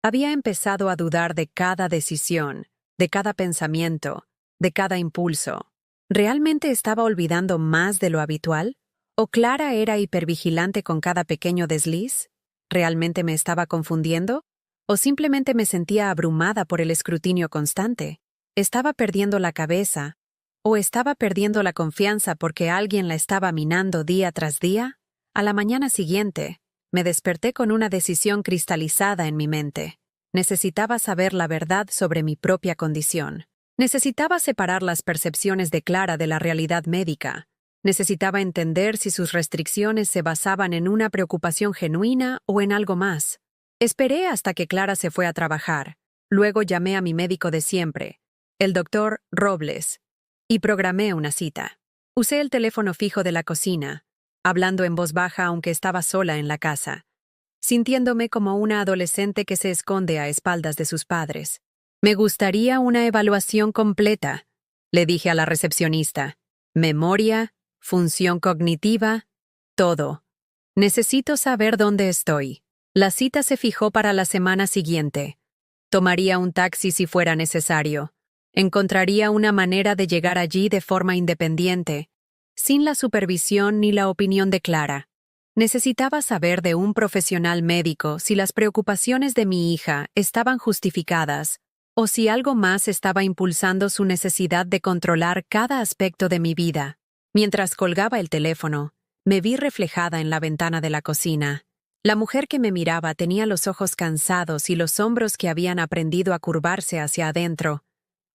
Había empezado a dudar de cada decisión, de cada pensamiento, de cada impulso. ¿Realmente estaba olvidando más de lo habitual? ¿O Clara era hipervigilante con cada pequeño desliz? ¿Realmente me estaba confundiendo? ¿O simplemente me sentía abrumada por el escrutinio constante? ¿Estaba perdiendo la cabeza? ¿O estaba perdiendo la confianza porque alguien la estaba minando día tras día? A la mañana siguiente, me desperté con una decisión cristalizada en mi mente. Necesitaba saber la verdad sobre mi propia condición. Necesitaba separar las percepciones de Clara de la realidad médica. Necesitaba entender si sus restricciones se basaban en una preocupación genuina o en algo más. Esperé hasta que Clara se fue a trabajar. Luego llamé a mi médico de siempre, el doctor Robles, y programé una cita. Usé el teléfono fijo de la cocina, hablando en voz baja aunque estaba sola en la casa, sintiéndome como una adolescente que se esconde a espaldas de sus padres. Me gustaría una evaluación completa, le dije a la recepcionista. Memoria, función cognitiva, todo. Necesito saber dónde estoy. La cita se fijó para la semana siguiente. Tomaría un taxi si fuera necesario. Encontraría una manera de llegar allí de forma independiente, sin la supervisión ni la opinión de Clara. Necesitaba saber de un profesional médico si las preocupaciones de mi hija estaban justificadas o si algo más estaba impulsando su necesidad de controlar cada aspecto de mi vida. Mientras colgaba el teléfono, me vi reflejada en la ventana de la cocina. La mujer que me miraba tenía los ojos cansados y los hombros que habían aprendido a curvarse hacia adentro,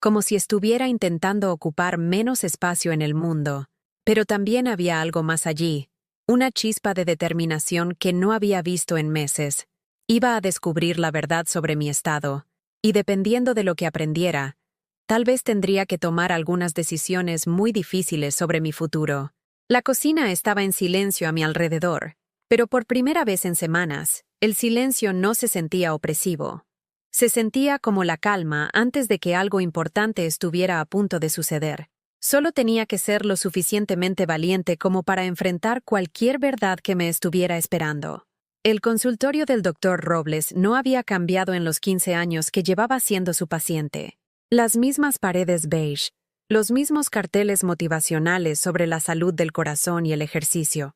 como si estuviera intentando ocupar menos espacio en el mundo. Pero también había algo más allí, una chispa de determinación que no había visto en meses. Iba a descubrir la verdad sobre mi estado, y dependiendo de lo que aprendiera, tal vez tendría que tomar algunas decisiones muy difíciles sobre mi futuro. La cocina estaba en silencio a mi alrededor, pero por primera vez en semanas, el silencio no se sentía opresivo. Se sentía como la calma antes de que algo importante estuviera a punto de suceder. Solo tenía que ser lo suficientemente valiente como para enfrentar cualquier verdad que me estuviera esperando. El consultorio del doctor Robles no había cambiado en los 15 años que llevaba siendo su paciente. Las mismas paredes beige, los mismos carteles motivacionales sobre la salud del corazón y el ejercicio,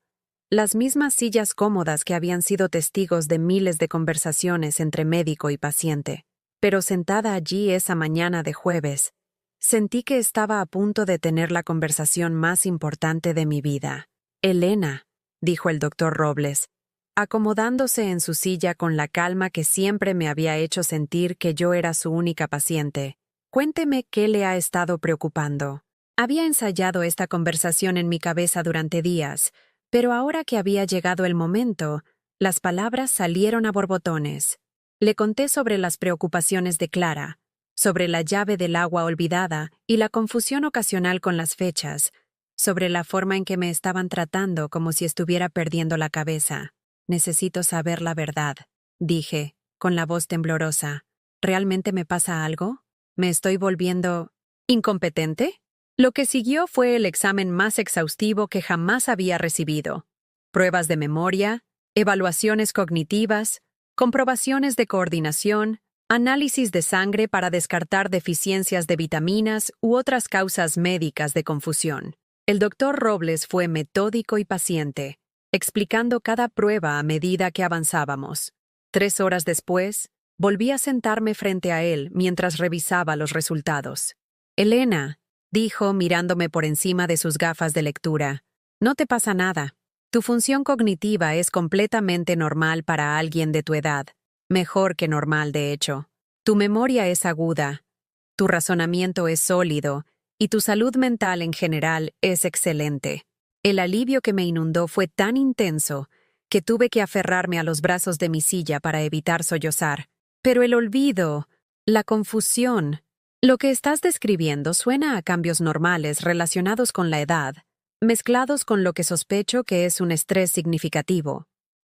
las mismas sillas cómodas que habían sido testigos de miles de conversaciones entre médico y paciente. Pero sentada allí esa mañana de jueves, sentí que estaba a punto de tener la conversación más importante de mi vida. «Elena», dijo el doctor Robles, acomodándose en su silla con la calma que siempre me había hecho sentir que yo era su única paciente. «Cuénteme qué le ha estado preocupando». Había ensayado esta conversación en mi cabeza durante días, pero ahora que había llegado el momento, las palabras salieron a borbotones. Le conté sobre las preocupaciones de Clara, sobre la llave del agua olvidada y la confusión ocasional con las fechas, sobre la forma en que me estaban tratando como si estuviera perdiendo la cabeza. «Necesito saber la verdad», dije, con la voz temblorosa. ¿Realmente me pasa algo? ¿Me estoy volviendo incompetente? Lo que siguió fue el examen más exhaustivo que jamás había recibido. Pruebas de memoria, evaluaciones cognitivas, comprobaciones de coordinación, análisis de sangre para descartar deficiencias de vitaminas u otras causas médicas de confusión. El doctor Robles fue metódico y paciente, explicando cada prueba a medida que avanzábamos. 3 horas después, volví a sentarme frente a él mientras revisaba los resultados. «Elena», dijo mirándome por encima de sus gafas de lectura, «no te pasa nada. Tu función cognitiva es completamente normal para alguien de tu edad. Mejor que normal, de hecho. Tu memoria es aguda, tu razonamiento es sólido y tu salud mental en general es excelente». El alivio que me inundó fue tan intenso que tuve que aferrarme a los brazos de mi silla para evitar sollozar. Pero el olvido, la confusión, lo que estás describiendo suena a cambios normales relacionados con la edad, mezclados con lo que sospecho que es un estrés significativo,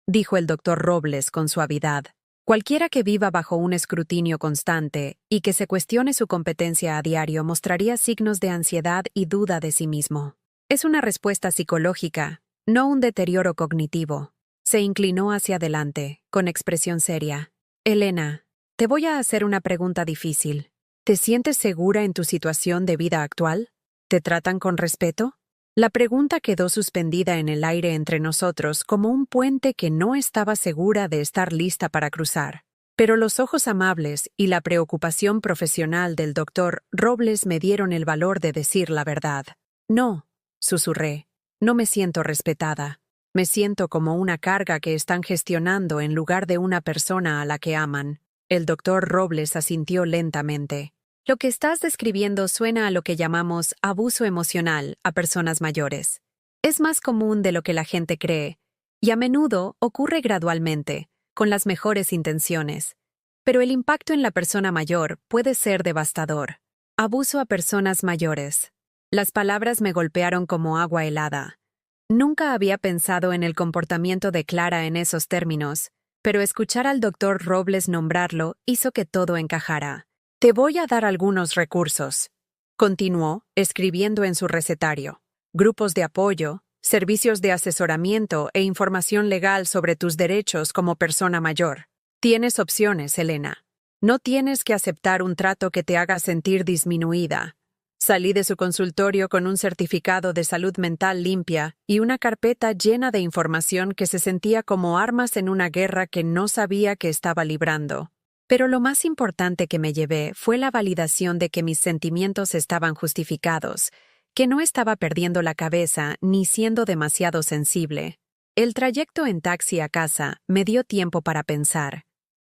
dijo el doctor Robles con suavidad. Cualquiera que viva bajo un escrutinio constante y que se cuestione su competencia a diario mostraría signos de ansiedad y duda de sí mismo. Es una respuesta psicológica, no un deterioro cognitivo. Se inclinó hacia adelante, con expresión seria. Elena, te voy a hacer una pregunta difícil. ¿Te sientes segura en tu situación de vida actual? ¿Te tratan con respeto? La pregunta quedó suspendida en el aire entre nosotros como un puente que no estaba segura de estar lista para cruzar. Pero los ojos amables y la preocupación profesional del doctor Robles me dieron el valor de decir la verdad. No, susurré, no me siento respetada. Me siento como una carga que están gestionando en lugar de una persona a la que aman. El doctor Robles asintió lentamente. Lo que estás describiendo suena a lo que llamamos abuso emocional a personas mayores. Es más común de lo que la gente cree, y a menudo ocurre gradualmente, con las mejores intenciones. Pero el impacto en la persona mayor puede ser devastador. Abuso a personas mayores. Las palabras me golpearon como agua helada. Nunca había pensado en el comportamiento de Clara en esos términos, pero escuchar al doctor Robles nombrarlo hizo que todo encajara. Te voy a dar algunos recursos, continuó, escribiendo en su recetario. Grupos de apoyo, servicios de asesoramiento e información legal sobre tus derechos como persona mayor. Tienes opciones, Elena. No tienes que aceptar un trato que te haga sentir disminuida. Salí de su consultorio con un certificado de salud mental limpia y una carpeta llena de información que se sentía como armas en una guerra que no sabía que estaba librando. Pero lo más importante que me llevé fue la validación de que mis sentimientos estaban justificados, que no estaba perdiendo la cabeza ni siendo demasiado sensible. El trayecto en taxi a casa me dio tiempo para pensar.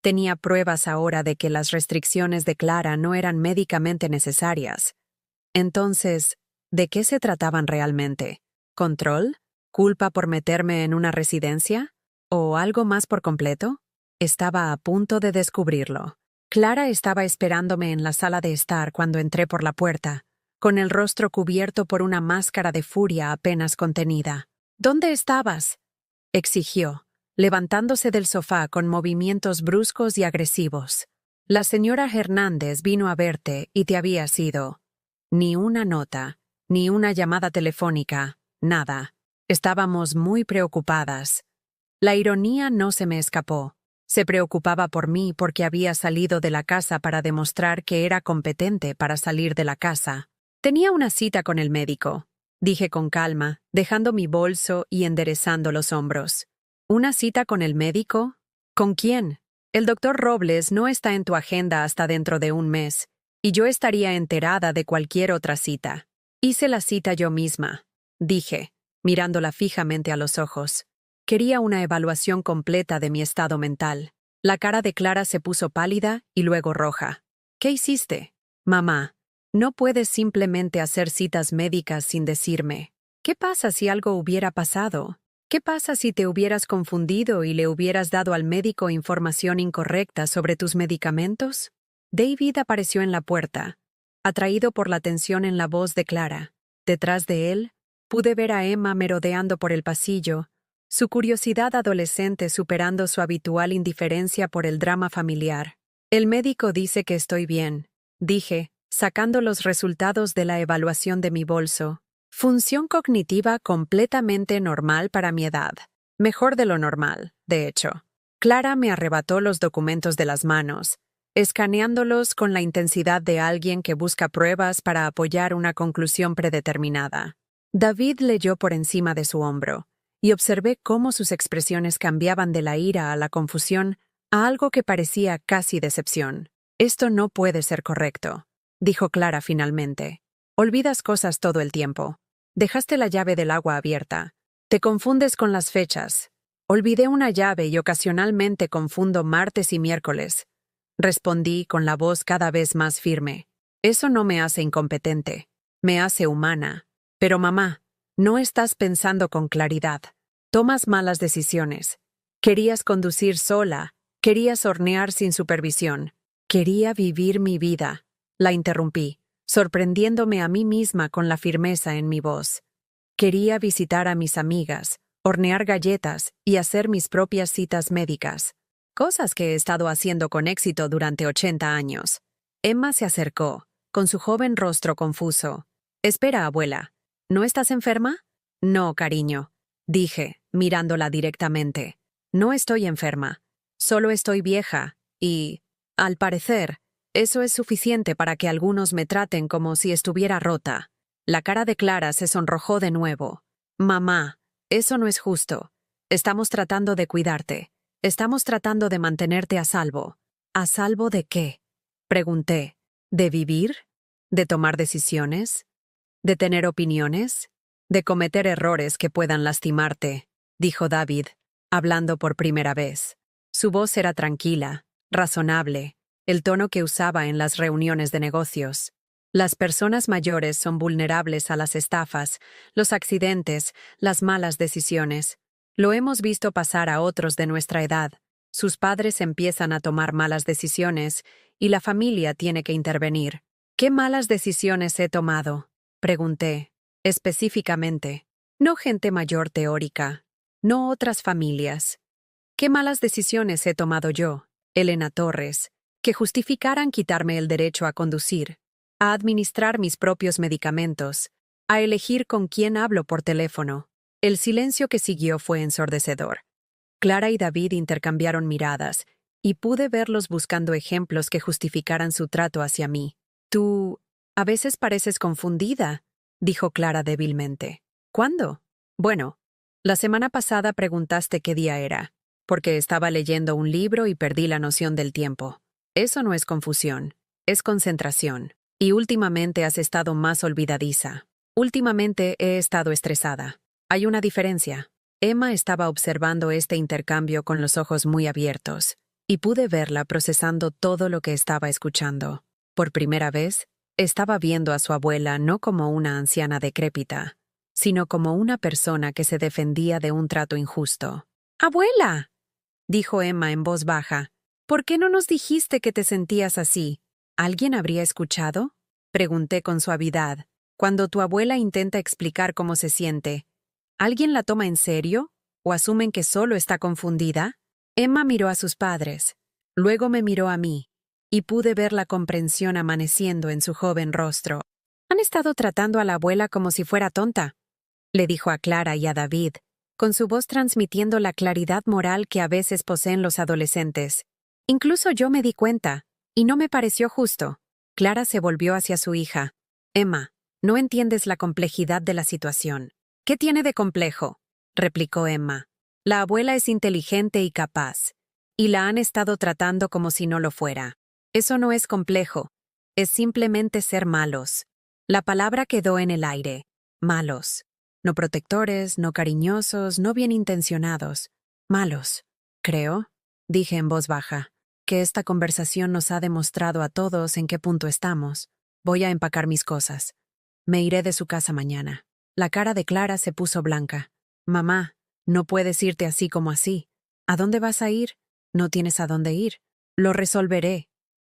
Tenía pruebas ahora de que las restricciones de Clara no eran médicamente necesarias. Entonces, ¿de qué se trataban realmente? ¿Control? ¿Culpa por meterme en una residencia? ¿O algo más por completo? Estaba a punto de descubrirlo. Clara estaba esperándome en la sala de estar cuando entré por la puerta, con el rostro cubierto por una máscara de furia apenas contenida. «¿Dónde estabas?», exigió, levantándose del sofá con movimientos bruscos y agresivos. «La señora Hernández vino a verte y te habías ido». Ni una nota, ni una llamada telefónica, nada. Estábamos muy preocupadas. La ironía no se me escapó. Se preocupaba por mí porque había salido de la casa para demostrar que era competente para salir de la casa. Tenía una cita con el médico, dije con calma, dejando mi bolso y enderezando los hombros. ¿Una cita con el médico? ¿Con quién? El doctor Robles no está en tu agenda hasta dentro de un mes. Y yo estaría enterada de cualquier otra cita. Hice la cita yo misma, dije, mirándola fijamente a los ojos. Quería una evaluación completa de mi estado mental. La cara de Clara se puso pálida y luego roja. ¿Qué hiciste? Mamá, no puedes simplemente hacer citas médicas sin decirme. ¿Qué pasa si algo hubiera pasado? ¿Qué pasa si te hubieras confundido y le hubieras dado al médico información incorrecta sobre tus medicamentos? David apareció en la puerta, atraído por la tensión en la voz de Clara. Detrás de él, pude ver a Emma merodeando por el pasillo, su curiosidad adolescente superando su habitual indiferencia por el drama familiar. El médico dice que estoy bien, dije, sacando los resultados de la evaluación de mi bolso. Función cognitiva completamente normal para mi edad. Mejor de lo normal, de hecho. Clara me arrebató los documentos de las manos, escaneándolos con la intensidad de alguien que busca pruebas para apoyar una conclusión predeterminada. David leyó por encima de su hombro, y observé cómo sus expresiones cambiaban de la ira a la confusión a algo que parecía casi decepción. Esto no puede ser correcto, dijo Clara finalmente. Olvidas cosas todo el tiempo. Dejaste la llave del agua abierta. Te confundes con las fechas. Olvidé una llave y ocasionalmente confundo martes y miércoles. Respondí con la voz cada vez más firme. Eso no me hace incompetente. Me hace humana. Pero mamá, no estás pensando con claridad. Tomas malas decisiones. Querías conducir sola. Querías hornear sin supervisión. Quería vivir mi vida. La interrumpí, sorprendiéndome a mí misma con la firmeza en mi voz. Quería visitar a mis amigas, hornear galletas y hacer mis propias citas médicas. Cosas que he estado haciendo con éxito durante 80 años. Emma se acercó, con su joven rostro confuso. Espera, abuela. ¿No estás enferma? No, cariño, dije, mirándola directamente. No estoy enferma. Solo estoy vieja y, al parecer, eso es suficiente para que algunos me traten como si estuviera rota. La cara de Clara se sonrojó de nuevo. Mamá, eso no es justo. Estamos tratando de cuidarte. Estamos tratando de mantenerte a salvo. ¿A salvo de qué? Pregunté. ¿De vivir? ¿De tomar decisiones? ¿De tener opiniones? ¿De cometer errores que puedan lastimarte? Dijo David, hablando por primera vez. Su voz era tranquila, razonable, el tono que usaba en las reuniones de negocios. Las personas mayores son vulnerables a las estafas, los accidentes, las malas decisiones. Lo hemos visto pasar a otros de nuestra edad. Sus padres empiezan a tomar malas decisiones y la familia tiene que intervenir. ¿Qué malas decisiones he tomado? Pregunté. Específicamente. No gente mayor teórica. No otras familias. ¿Qué malas decisiones he tomado yo, Elena Torres, que justificaran quitarme el derecho a conducir, a administrar mis propios medicamentos, a elegir con quién hablo por teléfono? El silencio que siguió fue ensordecedor. Clara y David intercambiaron miradas, y pude verlos buscando ejemplos que justificaran su trato hacia mí. Tú, a veces pareces confundida, dijo Clara débilmente. ¿Cuándo? Bueno, la semana pasada preguntaste qué día era, porque estaba leyendo un libro y perdí la noción del tiempo. Eso no es confusión, es concentración. Y últimamente has estado más olvidadiza. Últimamente he estado estresada. Hay una diferencia. Emma estaba observando este intercambio con los ojos muy abiertos, y pude verla procesando todo lo que estaba escuchando. Por primera vez, estaba viendo a su abuela no como una anciana decrépita, sino como una persona que se defendía de un trato injusto. ¡Abuela!, dijo Emma en voz baja. ¿Por qué no nos dijiste que te sentías así? ¿Alguien habría escuchado? Pregunté con suavidad. Cuando tu abuela intenta explicar cómo se siente, ¿alguien la toma en serio? ¿O asumen que solo está confundida? Emma miró a sus padres. Luego me miró a mí, y pude ver la comprensión amaneciendo en su joven rostro. Han estado tratando a la abuela como si fuera tonta, le dijo a Clara y a David, con su voz transmitiendo la claridad moral que a veces poseen los adolescentes. Incluso yo me di cuenta, y no me pareció justo. Clara se volvió hacia su hija. Emma, no entiendes la complejidad de la situación. ¿Qué tiene de complejo?, replicó Emma. La abuela es inteligente y capaz, y la han estado tratando como si no lo fuera. Eso no es complejo, es simplemente ser malos. La palabra quedó en el aire. Malos. No protectores, no cariñosos, no bien intencionados. Malos. Creo, dije en voz baja, que esta conversación nos ha demostrado a todos en qué punto estamos. Voy a empacar mis cosas. Me iré de su casa mañana. La cara de Clara se puso blanca. Mamá, no puedes irte así como así. ¿A dónde vas a ir? No tienes a dónde ir. Lo resolveré,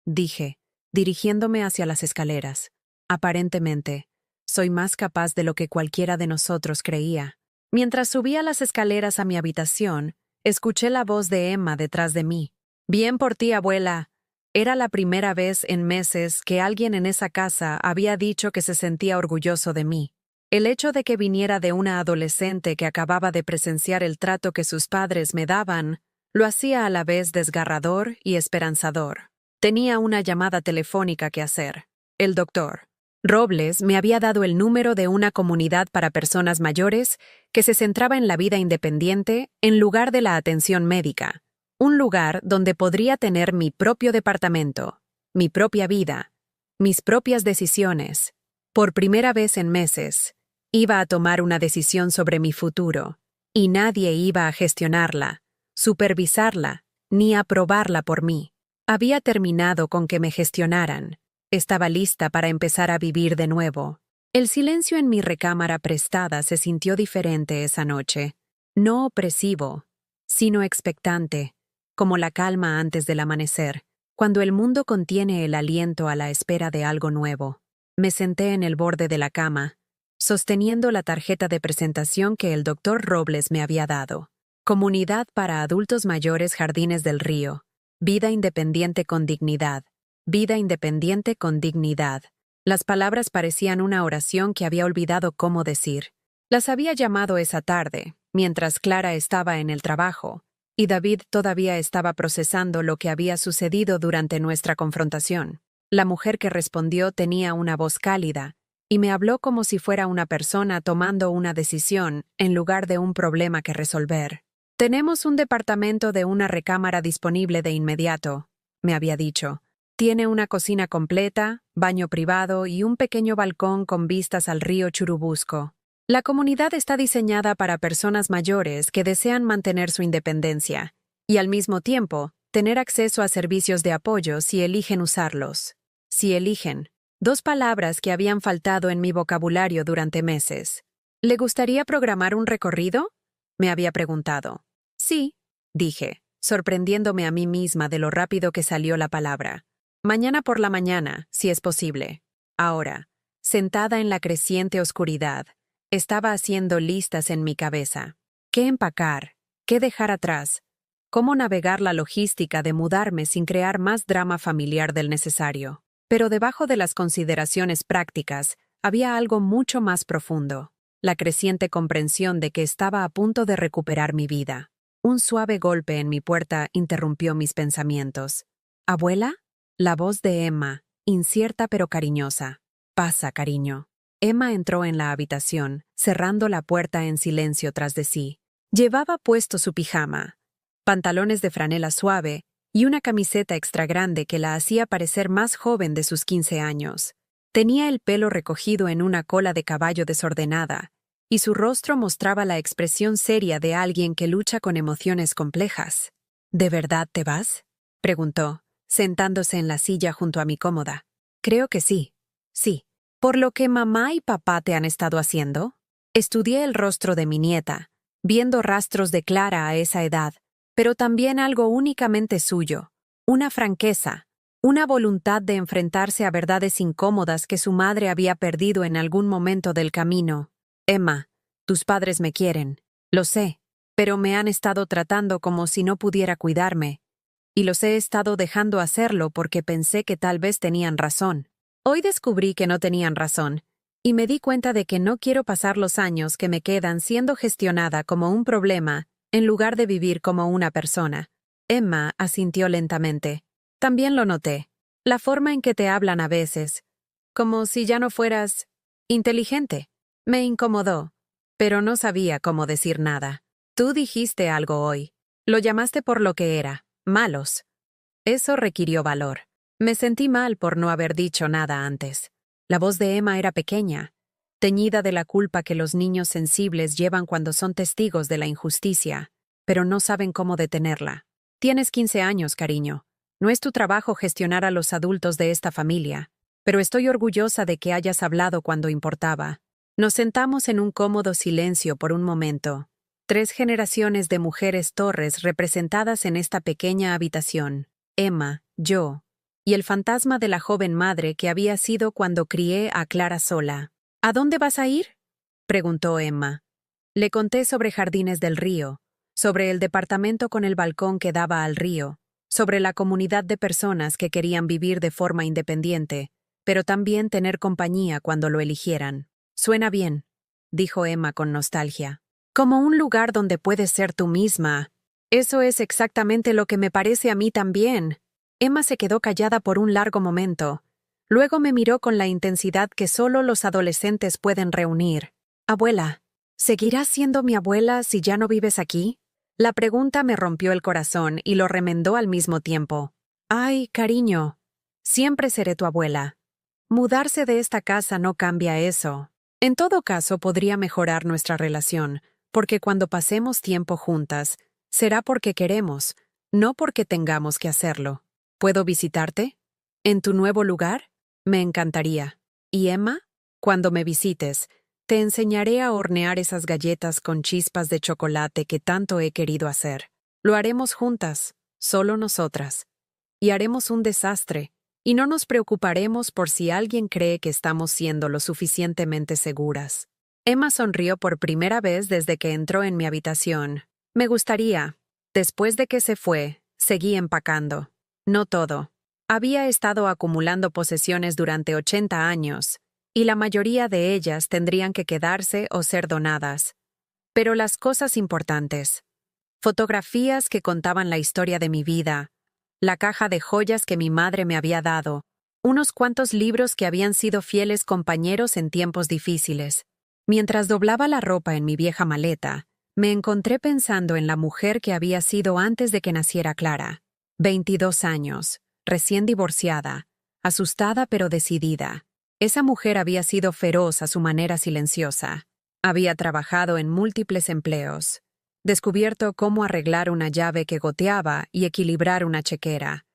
dije, dirigiéndome hacia las escaleras. Aparentemente, soy más capaz de lo que cualquiera de nosotros creía. Mientras subía las escaleras a mi habitación, escuché la voz de Emma detrás de mí. Bien por ti, abuela. Era la primera vez en meses que alguien en esa casa había dicho que se sentía orgulloso de mí. El hecho de que viniera de una adolescente que acababa de presenciar el trato que sus padres me daban, lo hacía a la vez desgarrador y esperanzador. Tenía una llamada telefónica que hacer. El doctor Robles me había dado el número de una comunidad para personas mayores que se centraba en la vida independiente en lugar de la atención médica. Un lugar donde podría tener mi propio departamento, mi propia vida, mis propias decisiones. Por primera vez en meses, iba a tomar una decisión sobre mi futuro, y nadie iba a gestionarla, supervisarla, ni aprobarla por mí. Había terminado con que me gestionaran. Estaba lista para empezar a vivir de nuevo. El silencio en mi recámara prestada se sintió diferente esa noche. No opresivo, sino expectante, como la calma antes del amanecer, cuando el mundo contiene el aliento a la espera de algo nuevo. Me senté en el borde de la cama, sosteniendo la tarjeta de presentación que el doctor Robles me había dado. Comunidad para adultos mayores Jardines del Río. Vida independiente con dignidad. Vida independiente con dignidad. Las palabras parecían una oración que había olvidado cómo decir. Las había llamado esa tarde, mientras Clara estaba en el trabajo, y David todavía estaba procesando lo que había sucedido durante nuestra confrontación. La mujer que respondió tenía una voz cálida, y me habló como si fuera una persona tomando una decisión en lugar de un problema que resolver. Tenemos un departamento de una recámara disponible de inmediato, me había dicho. Tiene una cocina completa, baño privado y un pequeño balcón con vistas al río Churubusco. La comunidad está diseñada para personas mayores que desean mantener su independencia y, al mismo tiempo, tener acceso a servicios de apoyo si eligen usarlos. Si eligen. Dos palabras que habían faltado en mi vocabulario durante meses. ¿Le gustaría programar un recorrido?, me había preguntado. Sí, dije, sorprendiéndome a mí misma de lo rápido que salió la palabra. Mañana por la mañana, si es posible. Ahora, sentada en la creciente oscuridad, estaba haciendo listas en mi cabeza. ¿Qué empacar? ¿Qué dejar atrás? ¿Cómo navegar la logística de mudarme sin crear más drama familiar del necesario? Pero debajo de las consideraciones prácticas, había algo mucho más profundo. La creciente comprensión de que estaba a punto de recuperar mi vida. Un suave golpe en mi puerta interrumpió mis pensamientos. ¿Abuela? La voz de Emma, incierta pero cariñosa. Pasa, cariño. Emma entró en la habitación, cerrando la puerta en silencio tras de sí. Llevaba puesto su pijama, pantalones de franela suave y una camiseta extra grande que la hacía parecer más joven de sus 15 años. Tenía el pelo recogido en una cola de caballo desordenada, y su rostro mostraba la expresión seria de alguien que lucha con emociones complejas. ¿De verdad te vas?, preguntó, sentándose en la silla junto a mi cómoda. Creo que sí. Sí. ¿Por lo que mamá y papá te han estado haciendo? Estudié el rostro de mi nieta, viendo rastros de Clara a esa edad, pero también algo únicamente suyo, una franqueza, una voluntad de enfrentarse a verdades incómodas que su madre había perdido en algún momento del camino. Emma, tus padres me quieren, lo sé, pero me han estado tratando como si no pudiera cuidarme, y los he estado dejando hacerlo porque pensé que tal vez tenían razón. Hoy descubrí que no tenían razón, y me di cuenta de que no quiero pasar los años que me quedan siendo gestionada como un problema, en lugar de vivir como una persona. Emma asintió lentamente. También lo noté. La forma en que te hablan a veces. Como si ya no fueras inteligente. Me incomodó, pero no sabía cómo decir nada. Tú dijiste algo hoy. Lo llamaste por lo que era, malos. Eso requirió valor. Me sentí mal por no haber dicho nada antes. La voz de Emma era pequeña, teñida de la culpa que los niños sensibles llevan cuando son testigos de la injusticia, pero no saben cómo detenerla. Tienes 15 años, cariño. No es tu trabajo gestionar a los adultos de esta familia, pero estoy orgullosa de que hayas hablado cuando importaba. Nos sentamos en un cómodo silencio por un momento. 3 generaciones de mujeres Torres representadas en esta pequeña habitación. Emma, yo, y el fantasma de la joven madre que había sido cuando crié a Clara sola. ¿A dónde vas a ir?, preguntó Emma. Le conté sobre Jardines del Río, sobre el departamento con el balcón que daba al río, sobre la comunidad de personas que querían vivir de forma independiente, pero también tener compañía cuando lo eligieran. Suena bien, dijo Emma con nostalgia. Como un lugar donde puedes ser tú misma. Eso es exactamente lo que me parece a mí también. Emma se quedó callada por un largo momento. Luego me miró con la intensidad que solo los adolescentes pueden reunir. Abuela, ¿seguirás siendo mi abuela si ya no vives aquí? La pregunta me rompió el corazón y lo remendó al mismo tiempo. Ay, cariño, siempre seré tu abuela. Mudarse de esta casa no cambia eso. En todo caso, podría mejorar nuestra relación, porque cuando pasemos tiempo juntas, será porque queremos, no porque tengamos que hacerlo. ¿Puedo visitarte? ¿En tu nuevo lugar? Me encantaría. ¿Y Emma? Cuando me visites, te enseñaré a hornear esas galletas con chispas de chocolate que tanto he querido hacer. Lo haremos juntas, solo nosotras. Y haremos un desastre, y no nos preocuparemos por si alguien cree que estamos siendo lo suficientemente seguras. Emma sonrió por primera vez desde que entró en mi habitación. Me gustaría. Después de que se fue, seguí empacando. No todo. Había estado acumulando posesiones durante 80 años, y la mayoría de ellas tendrían que quedarse o ser donadas. Pero las cosas importantes. Fotografías que contaban la historia de mi vida, la caja de joyas que mi madre me había dado, unos cuantos libros que habían sido fieles compañeros en tiempos difíciles. Mientras doblaba la ropa en mi vieja maleta, me encontré pensando en la mujer que había sido antes de que naciera Clara. 22 años, recién divorciada, asustada pero decidida. Esa mujer había sido feroz a su manera silenciosa. Había trabajado en múltiples empleos, descubierto cómo arreglar una llave que goteaba y equilibrar una chequera.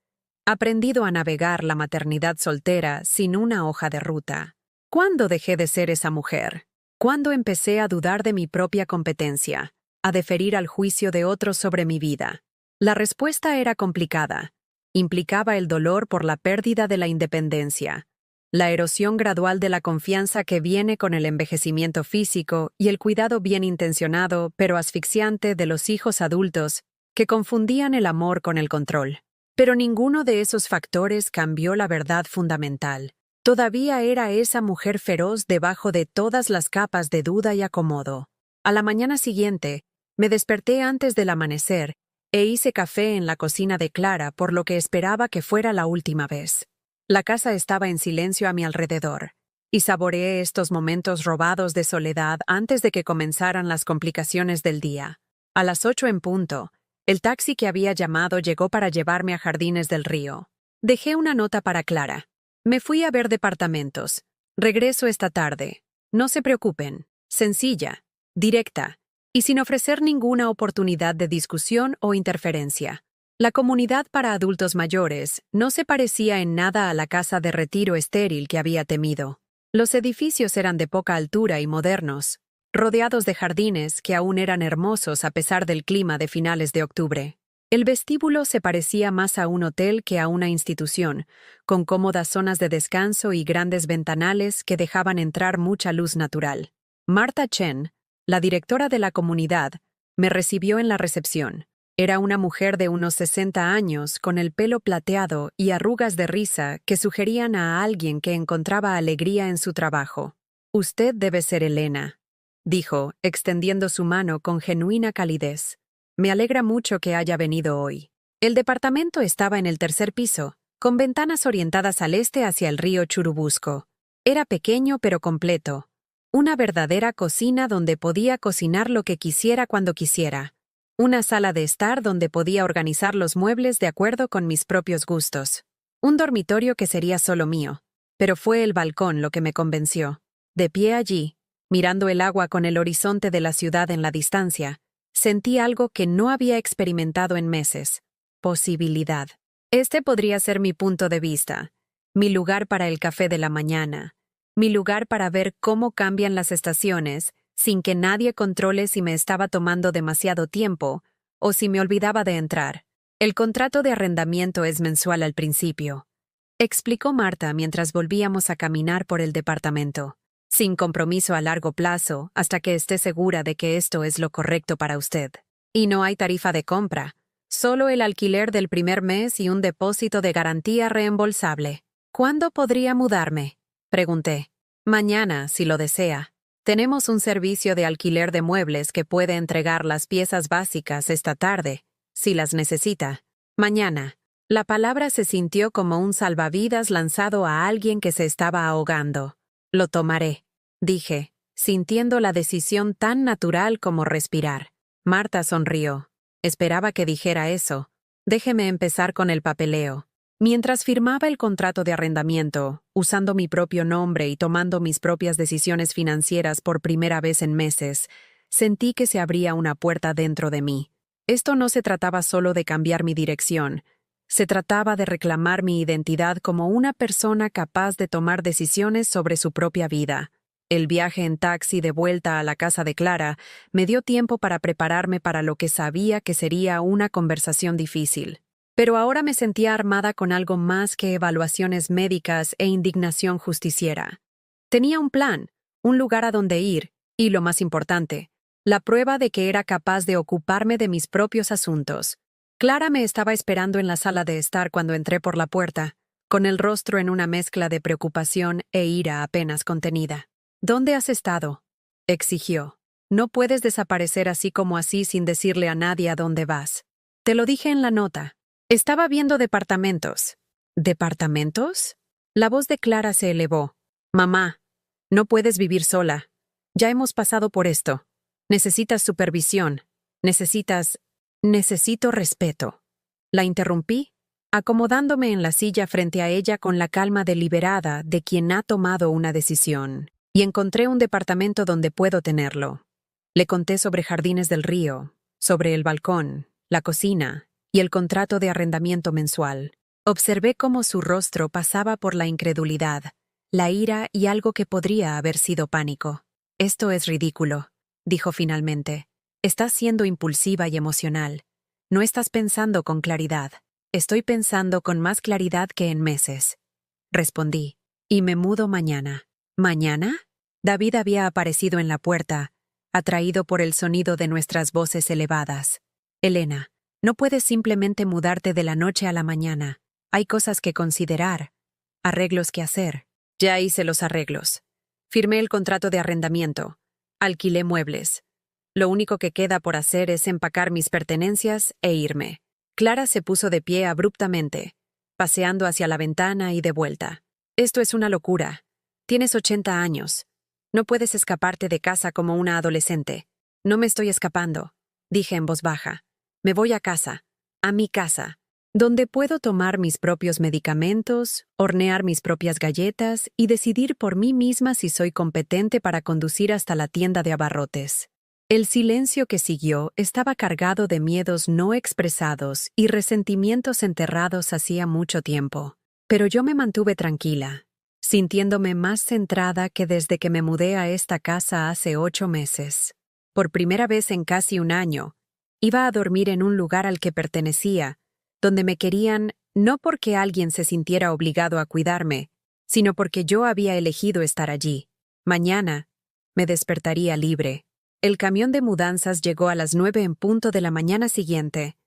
Aprendido a navegar la maternidad soltera sin una hoja de ruta. ¿Cuándo dejé de ser esa mujer? ¿Cuándo empecé a dudar de mi propia competencia, a deferir al juicio de otros sobre mi vida? La respuesta era complicada. Implicaba el dolor por la pérdida de la independencia, la erosión gradual de la confianza que viene con el envejecimiento físico y el cuidado bien intencionado pero asfixiante de los hijos adultos que confundían el amor con el control. Pero ninguno de esos factores cambió la verdad fundamental. Todavía era esa mujer feroz debajo de todas las capas de duda y acomodo. A la mañana siguiente, me desperté antes del amanecer e hice café en la cocina de Clara por lo que esperaba que fuera la última vez. La casa estaba en silencio a mi alrededor, y saboreé estos momentos robados de soledad antes de que comenzaran las complicaciones del día. A las 8 en punto, el taxi que había llamado llegó para llevarme a Jardines del Río. Dejé una nota para Clara. Me fui a ver departamentos. Regreso esta tarde. No se preocupen. Sencilla, directa, y sin ofrecer ninguna oportunidad de discusión o interferencia. La comunidad para adultos mayores no se parecía en nada a la casa de retiro estéril que había temido. Los edificios eran de poca altura y modernos, rodeados de jardines que aún eran hermosos a pesar del clima de finales de octubre. El vestíbulo se parecía más a un hotel que a una institución, con cómodas zonas de descanso y grandes ventanales que dejaban entrar mucha luz natural. Martha Chen, la directora de la comunidad, me recibió en la recepción. Era una mujer de unos 60 años, con el pelo plateado y arrugas de risa que sugerían a alguien que encontraba alegría en su trabajo. «Usted debe ser Elena», dijo, extendiendo su mano con genuina calidez. «Me alegra mucho que haya venido hoy». El departamento estaba en el tercer piso, con ventanas orientadas al este hacia el río Churubusco. Era pequeño pero completo. Una verdadera cocina donde podía cocinar lo que quisiera cuando quisiera. Una sala de estar donde podía organizar los muebles de acuerdo con mis propios gustos. Un dormitorio que sería solo mío. Pero fue el balcón lo que me convenció. De pie allí, mirando el agua con el horizonte de la ciudad en la distancia, sentí algo que no había experimentado en meses. Posibilidad. Este podría ser mi punto de vista. Mi lugar para el café de la mañana. Mi lugar para ver cómo cambian las estaciones, sin que nadie controle si me estaba tomando demasiado tiempo o si me olvidaba de entrar. El contrato de arrendamiento es mensual al principio, explicó Marta mientras volvíamos a caminar por el departamento. sin compromiso a largo plazo, hasta que esté segura de que esto es lo correcto para usted. Y no hay tarifa de compra, solo el alquiler del primer mes y un depósito de garantía reembolsable. ¿Cuándo podría mudarme?, pregunté. Mañana, si lo desea. Tenemos un servicio de alquiler de muebles que puede entregar las piezas básicas esta tarde, si las necesita. Mañana. La palabra se sintió como un salvavidas lanzado a alguien que se estaba ahogando. Lo tomaré, dije, sintiendo la decisión tan natural como respirar. Marta sonrió. Esperaba que dijera eso. Déjeme empezar con el papeleo. Mientras firmaba el contrato de arrendamiento, usando mi propio nombre y tomando mis propias decisiones financieras por primera vez en meses, sentí que se abría una puerta dentro de mí. Esto no se trataba solo de cambiar mi dirección. Se trataba de reclamar mi identidad como una persona capaz de tomar decisiones sobre su propia vida. El viaje en taxi de vuelta a la casa de Clara me dio tiempo para prepararme para lo que sabía que sería una conversación difícil. Pero ahora me sentía armada con algo más que evaluaciones médicas e indignación justiciera. Tenía un plan, un lugar a donde ir, y lo más importante, la prueba de que era capaz de ocuparme de mis propios asuntos. Clara me estaba esperando en la sala de estar cuando entré por la puerta, con el rostro en una mezcla de preocupación e ira apenas contenida. ¿Dónde has estado?, exigió. No puedes desaparecer así como así sin decirle a nadie a dónde vas. Te lo dije en la nota. Estaba viendo departamentos. ¿Departamentos? La voz de Clara se elevó. Mamá, no puedes vivir sola. Ya hemos pasado por esto. Necesitas supervisión. Necesito respeto. La interrumpí, acomodándome en la silla frente a ella con la calma deliberada de quien ha tomado una decisión. Y encontré un departamento donde puedo tenerlo. Le conté sobre Jardines del Río, sobre el balcón, la cocina y el contrato de arrendamiento mensual. Observé cómo su rostro pasaba por la incredulidad, la ira y algo que podría haber sido pánico. Esto es ridículo, dijo finalmente. Estás siendo impulsiva y emocional. No estás pensando con claridad. Estoy pensando con más claridad que en meses. Respondí. Y me mudo mañana. ¿Mañana? David había aparecido en la puerta, atraído por el sonido de nuestras voces elevadas. Elena, no puedes simplemente mudarte de la noche a la mañana. Hay cosas que considerar, arreglos que hacer. Ya hice los arreglos. Firmé el contrato de arrendamiento. Alquilé muebles. Lo único que queda por hacer es empacar mis pertenencias e irme. Clara se puso de pie abruptamente, paseando hacia la ventana y de vuelta. Esto es una locura. Tienes 80 años. No puedes escaparte de casa como una adolescente. No me estoy escapando, dije en voz baja. Me voy a casa, a mi casa, donde puedo tomar mis propios medicamentos, hornear mis propias galletas y decidir por mí misma si soy competente para conducir hasta la tienda de abarrotes. El silencio que siguió estaba cargado de miedos no expresados y resentimientos enterrados hacía mucho tiempo. Pero yo me mantuve tranquila, sintiéndome más centrada que desde que me mudé a esta casa hace 8 meses. Por primera vez en casi un año, iba a dormir en un lugar al que pertenecía, donde me querían no porque alguien se sintiera obligado a cuidarme, sino porque yo había elegido estar allí. Mañana me despertaría libre. El camión de mudanzas llegó a las 9 en punto de la mañana siguiente.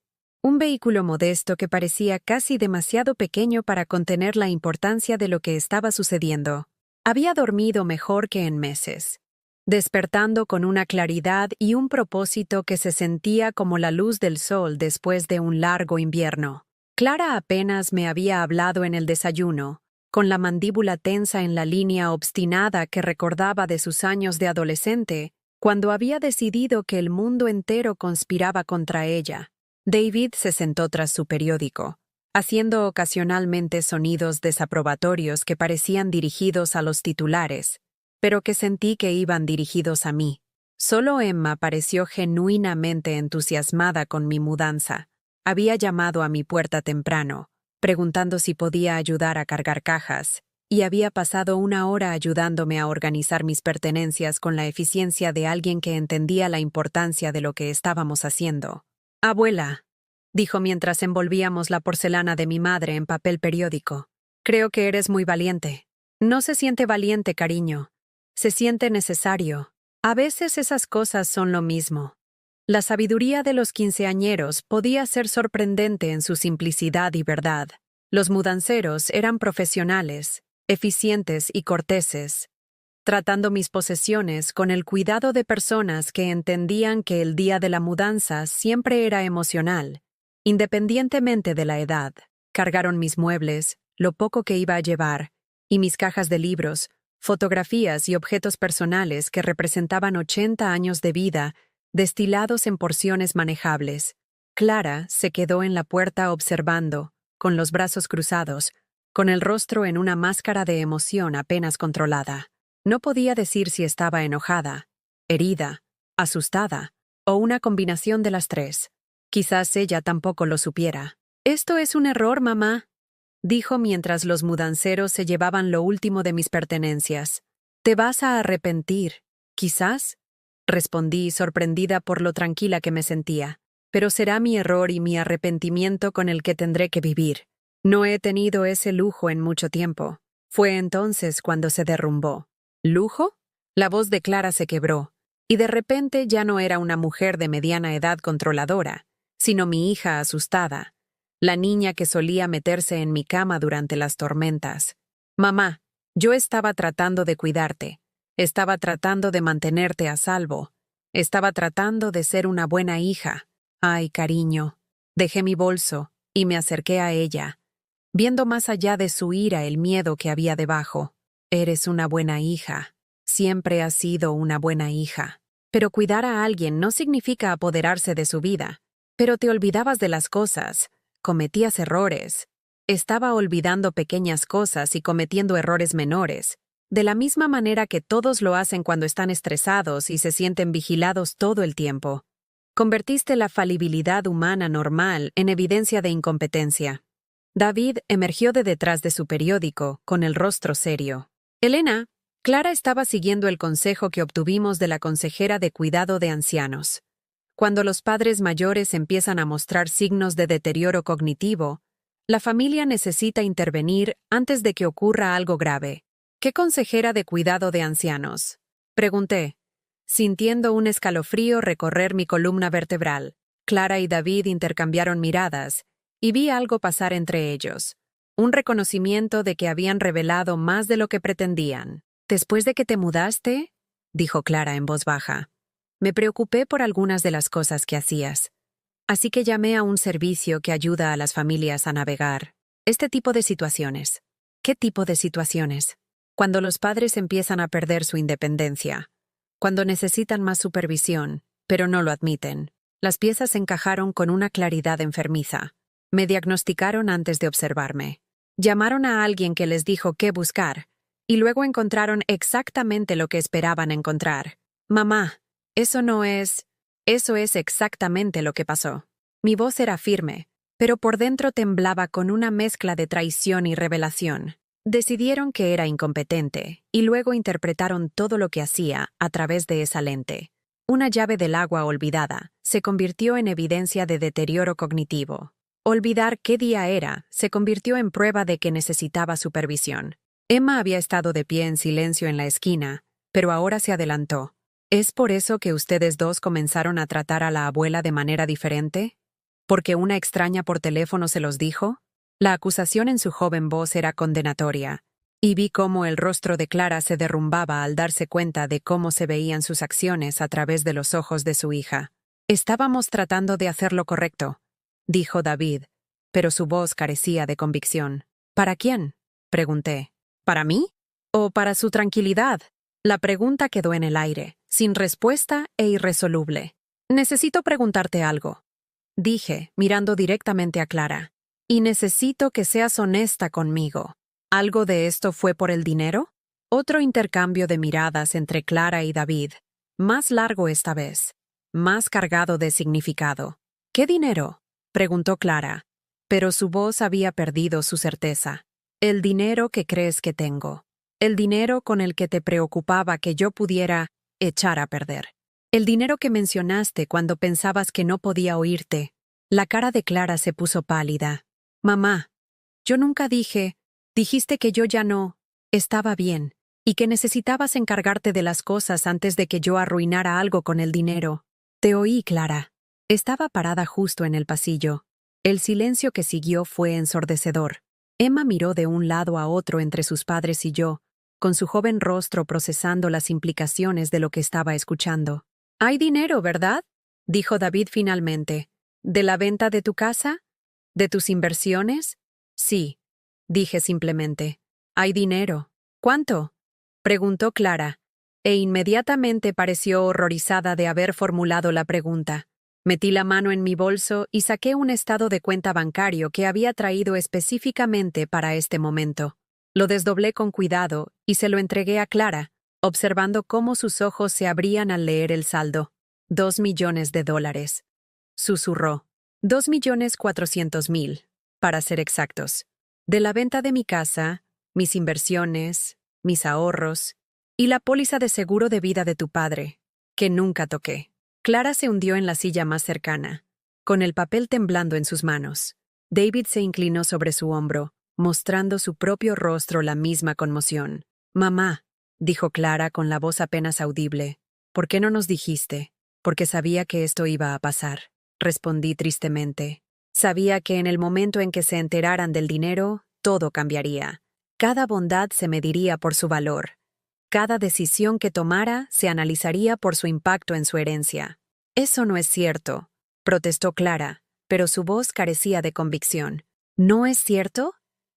Un vehículo modesto que parecía casi demasiado pequeño para contener la importancia de lo que estaba sucediendo. Había dormido mejor que en meses, despertando con una claridad y un propósito que se sentía como la luz del sol después de un largo invierno. Clara apenas me había hablado en el desayuno, con la mandíbula tensa en la línea obstinada que recordaba de sus años de adolescente, cuando había decidido que el mundo entero conspiraba contra ella. David se sentó tras su periódico, haciendo ocasionalmente sonidos desaprobatorios que parecían dirigidos a los titulares, pero que sentí que iban dirigidos a mí. Solo Emma pareció genuinamente entusiasmada con mi mudanza. Había llamado a mi puerta temprano, preguntando si podía ayudar a cargar cajas, y había pasado 1 hora ayudándome a organizar mis pertenencias con la eficiencia de alguien que entendía la importancia de lo que estábamos haciendo. «Abuela», dijo mientras envolvíamos la porcelana de mi madre en papel periódico, «creo que eres muy valiente». «No se siente valiente, cariño. Se siente necesario. A veces esas cosas son lo mismo. La sabiduría de los quinceañeros podía ser sorprendente en su simplicidad y verdad. Los mudanceros eran profesionales, eficientes y corteses, tratando mis posesiones con el cuidado de personas que entendían que el día de la mudanza siempre era emocional, independientemente de la edad. Cargaron mis muebles, lo poco que iba a llevar, y mis cajas de libros, fotografías y objetos personales que representaban 80 años de vida, destilados en porciones manejables. Clara se quedó en la puerta observando, con los brazos cruzados, con el rostro en una máscara de emoción apenas controlada. No podía decir si estaba enojada, herida, asustada, o una combinación de las tres. Quizás ella tampoco lo supiera. «Esto es un error, mamá», dijo mientras los mudanceros se llevaban lo último de mis pertenencias. «Te vas a arrepentir, quizás», respondí, sorprendida por lo tranquila que me sentía. «Pero será mi error y mi arrepentimiento con el que tendré que vivir. No he tenido ese lujo en mucho tiempo. Fue entonces cuando se derrumbó». ¿Lujo? La voz de Clara se quebró, y de repente ya no era una mujer de mediana edad controladora, sino mi hija asustada, la niña que solía meterse en mi cama durante las tormentas. «Mamá, yo estaba tratando de cuidarte, estaba tratando de mantenerte a salvo, estaba tratando de ser una buena hija. Ay, cariño». Dejé mi bolso y me acerqué a ella, viendo más allá de su ira el miedo que había debajo. «Eres una buena hija. Siempre has sido una buena hija. Pero cuidar a alguien no significa apoderarse de su vida. Pero te olvidabas de las cosas. Cometías errores. Estaba olvidando pequeñas cosas y cometiendo errores menores, de la misma manera que todos lo hacen cuando están estresados y se sienten vigilados todo el tiempo. Convertiste la falibilidad humana normal en evidencia de incompetencia». David emergió de detrás de su periódico, con el rostro serio. «Elena, Clara estaba siguiendo el consejo que obtuvimos de la consejera de cuidado de ancianos. Cuando los padres mayores empiezan a mostrar signos de deterioro cognitivo, la familia necesita intervenir antes de que ocurra algo grave». «¿Qué consejera de cuidado de ancianos?», pregunté, sintiendo un escalofrío recorrer mi columna vertebral. Clara y David intercambiaron miradas, y vi algo pasar entre ellos. Un reconocimiento de que habían revelado más de lo que pretendían. «Después de que te mudaste», dijo Clara en voz baja, «me preocupé por algunas de las cosas que hacías. Así que llamé a un servicio que ayuda a las familias a navegar este tipo de situaciones». «¿Qué tipo de situaciones?». «Cuando los padres empiezan a perder su independencia. Cuando necesitan más supervisión, pero no lo admiten». Las piezas encajaron con una claridad enfermiza. Me diagnosticaron antes de observarme. Llamaron a alguien que les dijo qué buscar, y luego encontraron exactamente lo que esperaban encontrar. «Mamá, eso es exactamente lo que pasó». Mi voz era firme, pero por dentro temblaba con una mezcla de traición y revelación. Decidieron que era incompetente, y luego interpretaron todo lo que hacía a través de esa lente. Una llave del agua olvidada se convirtió en evidencia de deterioro cognitivo. Olvidar qué día era se convirtió en prueba de que necesitaba supervisión. Emma había estado de pie en silencio en la esquina, pero ahora se adelantó. «¿Es por eso que ustedes dos comenzaron a tratar a la abuela de manera diferente? ¿Porque una extraña por teléfono se los dijo?». La acusación en su joven voz era condenatoria, y vi cómo el rostro de Clara se derrumbaba al darse cuenta de cómo se veían sus acciones a través de los ojos de su hija. «Estábamos tratando de hacer lo correcto», dijo David, pero su voz carecía de convicción. «¿Para quién?», pregunté. «¿Para mí? ¿O para su tranquilidad?». La pregunta quedó en el aire, sin respuesta e irresoluble. «Necesito preguntarte algo», dije, mirando directamente a Clara. «Y necesito que seas honesta conmigo. ¿Algo de esto fue por el dinero?». Otro intercambio de miradas entre Clara y David, más largo esta vez, más cargado de significado. «¿Qué dinero?», preguntó Clara, pero su voz había perdido su certeza. «El dinero que crees que tengo. El dinero con el que te preocupaba que yo pudiera echar a perder. El dinero que mencionaste cuando pensabas que no podía oírte». La cara de Clara se puso pálida. «Mamá, yo nunca dije. Dijiste que yo ya no estaba bien. y que necesitabas encargarte de las cosas antes de que yo arruinara algo con el dinero. Te oí, Clara. Estaba parada justo en el pasillo. El silencio que siguió fue ensordecedor. Emma miró de un lado a otro entre sus padres y yo, con su joven rostro procesando las implicaciones de lo que estaba escuchando. «Hay dinero, ¿verdad?», dijo David finalmente. «¿De la venta de tu casa? ¿De tus inversiones?» «Sí», dije simplemente. «Hay dinero». «¿Cuánto?», preguntó Clara, e inmediatamente pareció horrorizada de haber formulado la pregunta. Metí la mano en mi bolso y saqué un estado de cuenta bancario que había traído específicamente para este momento. Lo desdoblé con cuidado y se lo entregué a Clara, observando cómo sus ojos se abrían al leer el saldo. $2 millones, susurró. 2.400.000, para ser exactos. De la venta de mi casa, mis inversiones, mis ahorros y la póliza de seguro de vida de tu padre, que nunca toqué. Clara se hundió en la silla más cercana, con el papel temblando en sus manos. David se inclinó sobre su hombro, mostrando su propio rostro la misma conmoción. «Mamá», dijo Clara con la voz apenas audible, «¿por qué no nos dijiste?» «Porque sabía que esto iba a pasar», respondí tristemente. Sabía que en el momento en que se enteraran del dinero, todo cambiaría. Cada bondad se mediría por su valor. Cada decisión que tomara se analizaría por su impacto en su herencia. «Eso no es cierto», protestó Clara, pero su voz carecía de convicción. «¿No es cierto?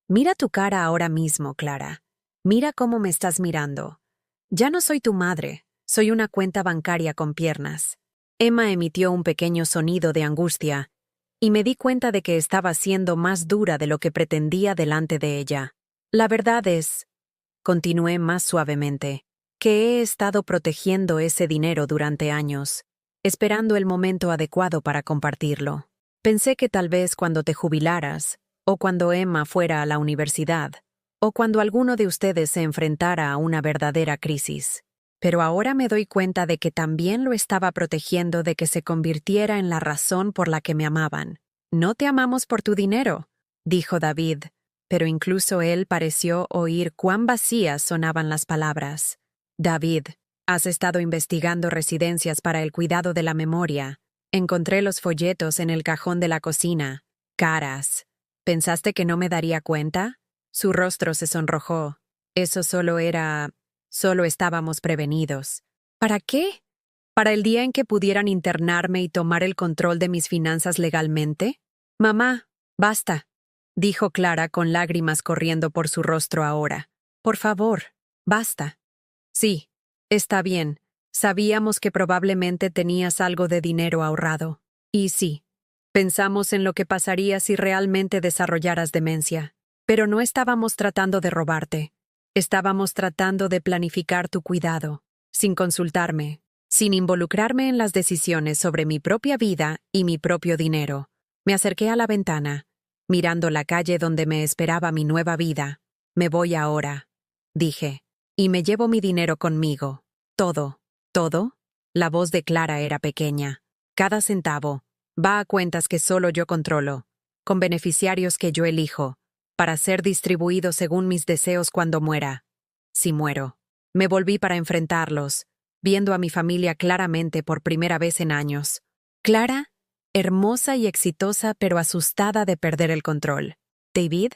Mira tu cara ahora mismo, Clara. Mira cómo me estás mirando. Ya no soy tu madre, soy una cuenta bancaria con piernas». Emma emitió un pequeño sonido de angustia, y me di cuenta de que estaba siendo más dura de lo que pretendía delante de ella. «La verdad es», continué más suavemente, «que he estado protegiendo ese dinero durante años, esperando el momento adecuado para compartirlo. Pensé que tal vez cuando te jubilaras, o cuando Emma fuera a la universidad, o cuando alguno de ustedes se enfrentara a una verdadera crisis. Pero ahora me doy cuenta de que también lo estaba protegiendo de que se convirtiera en la razón por la que me amaban. No te amamos por tu dinero», dijo David, pero incluso él pareció oír cuán vacías sonaban las palabras. «David, has estado investigando residencias para el cuidado de la memoria. Encontré los folletos en el cajón de la cocina. Caras. ¿Pensaste que no me daría cuenta?» Su rostro se sonrojó. «Eso solo estábamos prevenidos». «¿Para qué? ¿Para el día en que pudieran internarme y tomar el control de mis finanzas legalmente?» «Mamá, basta», dijo Clara con lágrimas corriendo por su rostro ahora. «Por favor, basta». «Sí, está bien. Sabíamos que probablemente tenías algo de dinero ahorrado. Y sí, pensamos en lo que pasaría si realmente desarrollaras demencia. Pero no estábamos tratando de robarte. Estábamos tratando de planificar tu cuidado, sin consultarme, sin involucrarme en las decisiones sobre mi propia vida y mi propio dinero. Me acerqué a la ventana, mirando la calle donde me esperaba mi nueva vida. «Me voy ahora», dije, «y me llevo mi dinero conmigo. Todo». «¿Todo?», la voz de Clara era pequeña. «Cada centavo. Va a cuentas que solo yo controlo, con beneficiarios que yo elijo, para ser distribuido según mis deseos cuando muera. Si muero». Me volví para enfrentarlos, viendo a mi familia claramente por primera vez en años. Clara, hermosa y exitosa pero asustada de perder el control. David,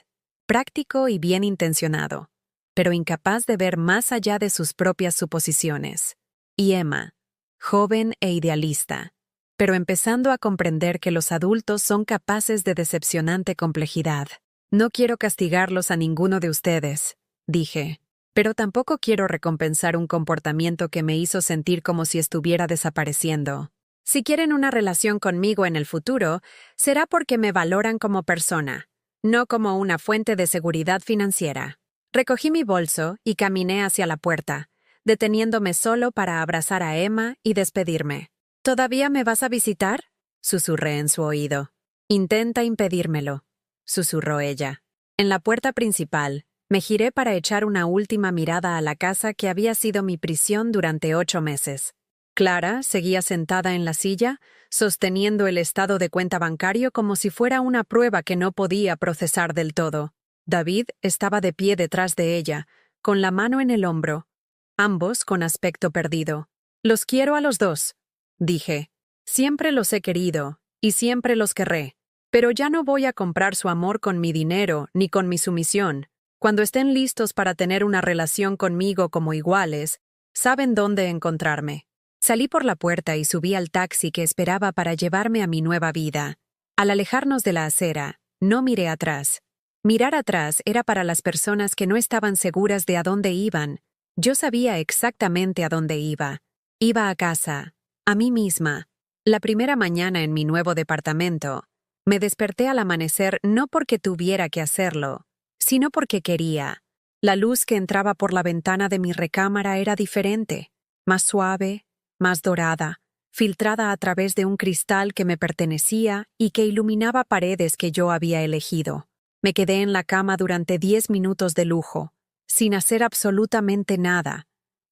práctico y bien intencionado, pero incapaz de ver más allá de sus propias suposiciones. Y Emma, joven e idealista, pero empezando a comprender que los adultos son capaces de decepcionante complejidad. «No quiero castigarlos a ninguno de ustedes», dije, «pero tampoco quiero recompensar un comportamiento que me hizo sentir como si estuviera desapareciendo. Si quieren una relación conmigo en el futuro, será porque me valoran como persona, no como una fuente de seguridad financiera». Recogí mi bolso y caminé hacia la puerta, deteniéndome solo para abrazar a Emma y despedirme. «¿Todavía me vas a visitar?», susurré en su oído. «Intenta impedírmelo», susurró ella. En la puerta principal, me giré para echar una última mirada a la casa que había sido mi prisión durante 8 meses. Clara seguía sentada en la silla, sosteniendo el estado de cuenta bancario como si fuera una prueba que no podía procesar del todo. David estaba de pie detrás de ella, con la mano en el hombro, ambos con aspecto perdido. «Los quiero a los dos», dije. «Siempre los he querido, y siempre los querré. Pero ya no voy a comprar su amor con mi dinero ni con mi sumisión. Cuando estén listos para tener una relación conmigo como iguales, saben dónde encontrarme». Salí por la puerta y subí al taxi que esperaba para llevarme a mi nueva vida. Al alejarnos de la acera, no miré atrás. Mirar atrás era para las personas que no estaban seguras de a dónde iban. Yo sabía exactamente a dónde iba. Iba a casa, a mí misma. La primera mañana en mi nuevo departamento, me desperté al amanecer no porque tuviera que hacerlo, sino porque quería. La luz que entraba por la ventana de mi recámara era diferente, más suave, más dorada, filtrada a través de un cristal que me pertenecía y que iluminaba paredes que yo había elegido. Me quedé en la cama durante 10 minutos de lujo, sin hacer absolutamente nada,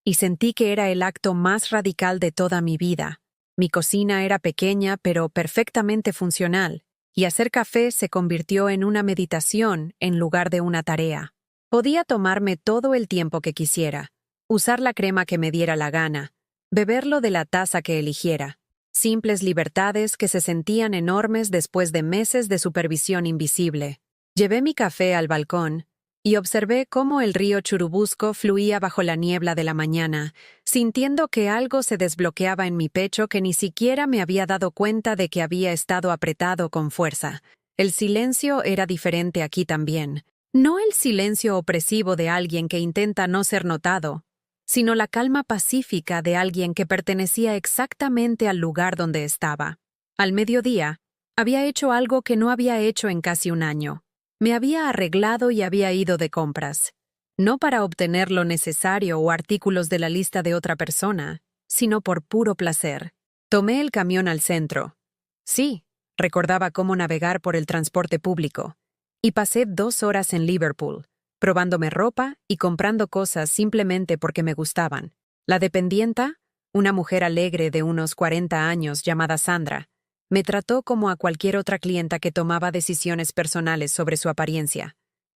y sentí que era el acto más radical de toda mi vida. Mi cocina era pequeña pero perfectamente funcional, y hacer café se convirtió en una meditación en lugar de una tarea. Podía tomarme todo el tiempo que quisiera, usar la crema que me diera la gana, beberlo de la taza que eligiera. Simples libertades que se sentían enormes después de meses de supervisión invisible. Llevé mi café al balcón y observé cómo el río Churubusco fluía bajo la niebla de la mañana, sintiendo que algo se desbloqueaba en mi pecho que ni siquiera me había dado cuenta de que había estado apretado con fuerza. El silencio era diferente aquí también. No el silencio opresivo de alguien que intenta no ser notado, sino la calma pacífica de alguien que pertenecía exactamente al lugar donde estaba. Al mediodía, había hecho algo que no había hecho en casi un año. Me había arreglado y había ido de compras. No para obtener lo necesario o artículos de la lista de otra persona, sino por puro placer. Tomé el camión al centro. Sí, recordaba cómo navegar por el transporte público. Y pasé 2 horas en Liverpool, probándome ropa y comprando cosas simplemente porque me gustaban. La dependienta, una mujer alegre de unos 40 años llamada Sandra, me trató como a cualquier otra clienta que tomaba decisiones personales sobre su apariencia.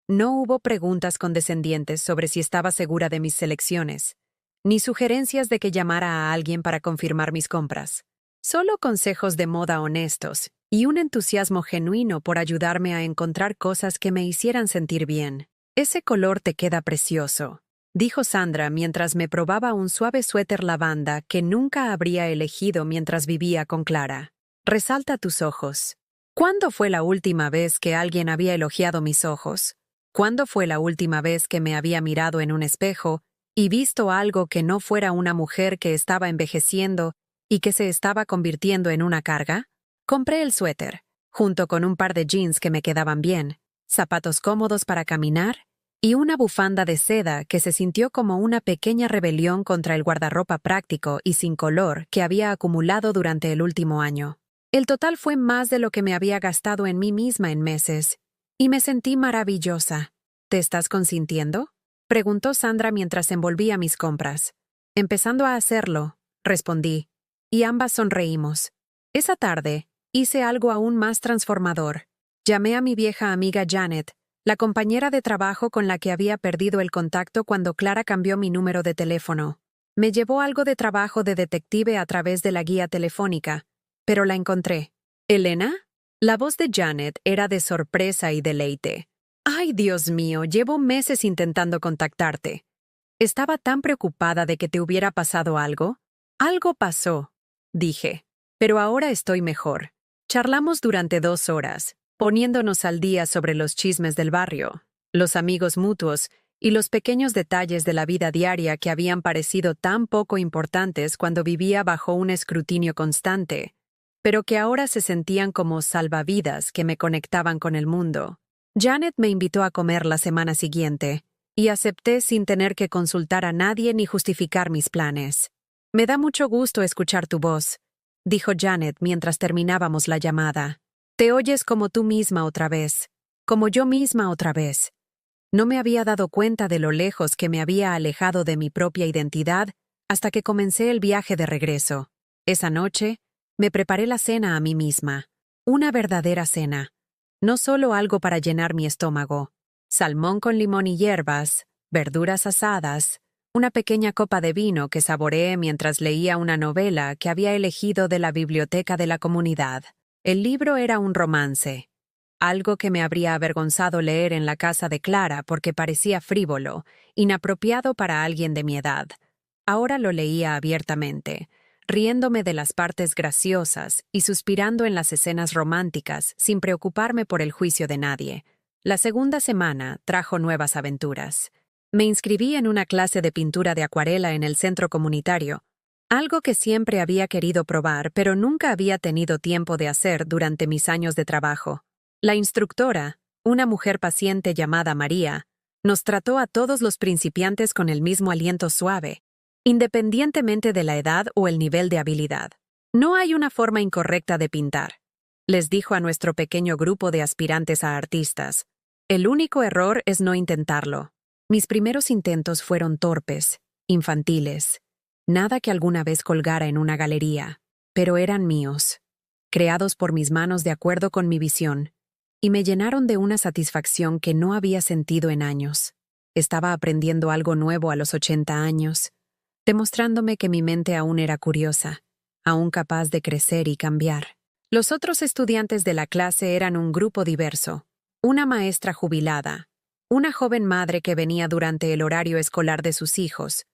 No hubo preguntas condescendientes sobre si estaba segura de mis selecciones, ni sugerencias de que llamara a alguien para confirmar mis compras. Solo consejos de moda honestos y un entusiasmo genuino por ayudarme a encontrar cosas que me hicieran sentir bien. «Ese color te queda precioso», dijo Sandra mientras me probaba un suave suéter lavanda que nunca habría elegido mientras vivía con Clara. «Resalta tus ojos». ¿Cuándo fue la última vez que alguien había elogiado mis ojos? ¿Cuándo fue la última vez que me había mirado en un espejo y visto algo que no fuera una mujer que estaba envejeciendo y que se estaba convirtiendo en una carga? Compré el suéter, junto con un par de jeans que me quedaban bien, zapatos cómodos para caminar y una bufanda de seda que se sintió como una pequeña rebelión contra el guardarropa práctico y sin color que había acumulado durante el último año. El total fue más de lo que me había gastado en mí misma en meses, y me sentí maravillosa. ¿Te estás consintiendo?, preguntó Sandra mientras envolvía mis compras. «Empezando a hacerlo», respondí, y ambas sonreímos. Esa tarde, hice algo aún más transformador. Llamé a mi vieja amiga Janet, la compañera de trabajo con la que había perdido el contacto cuando Clara cambió mi número de teléfono. Me llevó algo de trabajo de detective a través de la guía telefónica, pero la encontré. «¿Elena?» La voz de Janet era de sorpresa y deleite. «Ay, Dios mío, llevo meses intentando contactarte. Estaba tan preocupada de que te hubiera pasado algo». «Algo pasó», dije, «pero ahora estoy mejor». Charlamos durante 2 horas, poniéndonos al día sobre los chismes del barrio, los amigos mutuos y los pequeños detalles de la vida diaria que habían parecido tan poco importantes cuando vivía bajo un escrutinio constante, pero que ahora se sentían como salvavidas que me conectaban con el mundo. Janet me invitó a comer la semana siguiente, y acepté sin tener que consultar a nadie ni justificar mis planes. «Me da mucho gusto escuchar tu voz», dijo Janet mientras terminábamos la llamada. «Te oyes como tú misma otra vez, como yo misma otra vez». No me había dado cuenta de lo lejos que me había alejado de mi propia identidad hasta que comencé el viaje de regreso. Esa noche, me preparé la cena a mí misma. Una verdadera cena. No solo algo para llenar mi estómago. Salmón con limón y hierbas, verduras asadas, una pequeña copa de vino que saboreé mientras leía una novela que había elegido de la biblioteca de la comunidad. El libro era un romance, algo que me habría avergonzado leer en la casa de Clara porque parecía frívolo, inapropiado para alguien de mi edad. Ahora lo leía abiertamente, riéndome de las partes graciosas y suspirando en las escenas románticas sin preocuparme por el juicio de nadie. La segunda semana trajo nuevas aventuras. Me inscribí en una clase de pintura de acuarela en el centro comunitario, algo que siempre había querido probar pero nunca había tenido tiempo de hacer durante mis años de trabajo. La instructora, una mujer paciente llamada María, nos trató a todos los principiantes con el mismo aliento suave, independientemente de la edad o el nivel de habilidad. No hay una forma incorrecta de pintar, les dijo a nuestro pequeño grupo de aspirantes a artistas. El único error es no intentarlo. Mis primeros intentos fueron torpes, infantiles, nada que alguna vez colgara en una galería, pero eran míos, creados por mis manos de acuerdo con mi visión, y me llenaron de una satisfacción que no había sentido en años. Estaba aprendiendo algo nuevo a los 80 años, demostrándome que mi mente aún era curiosa, aún capaz de crecer y cambiar. Los otros estudiantes de la clase eran un grupo diverso, una maestra jubilada, una joven madre que venía durante el horario escolar de sus hijos,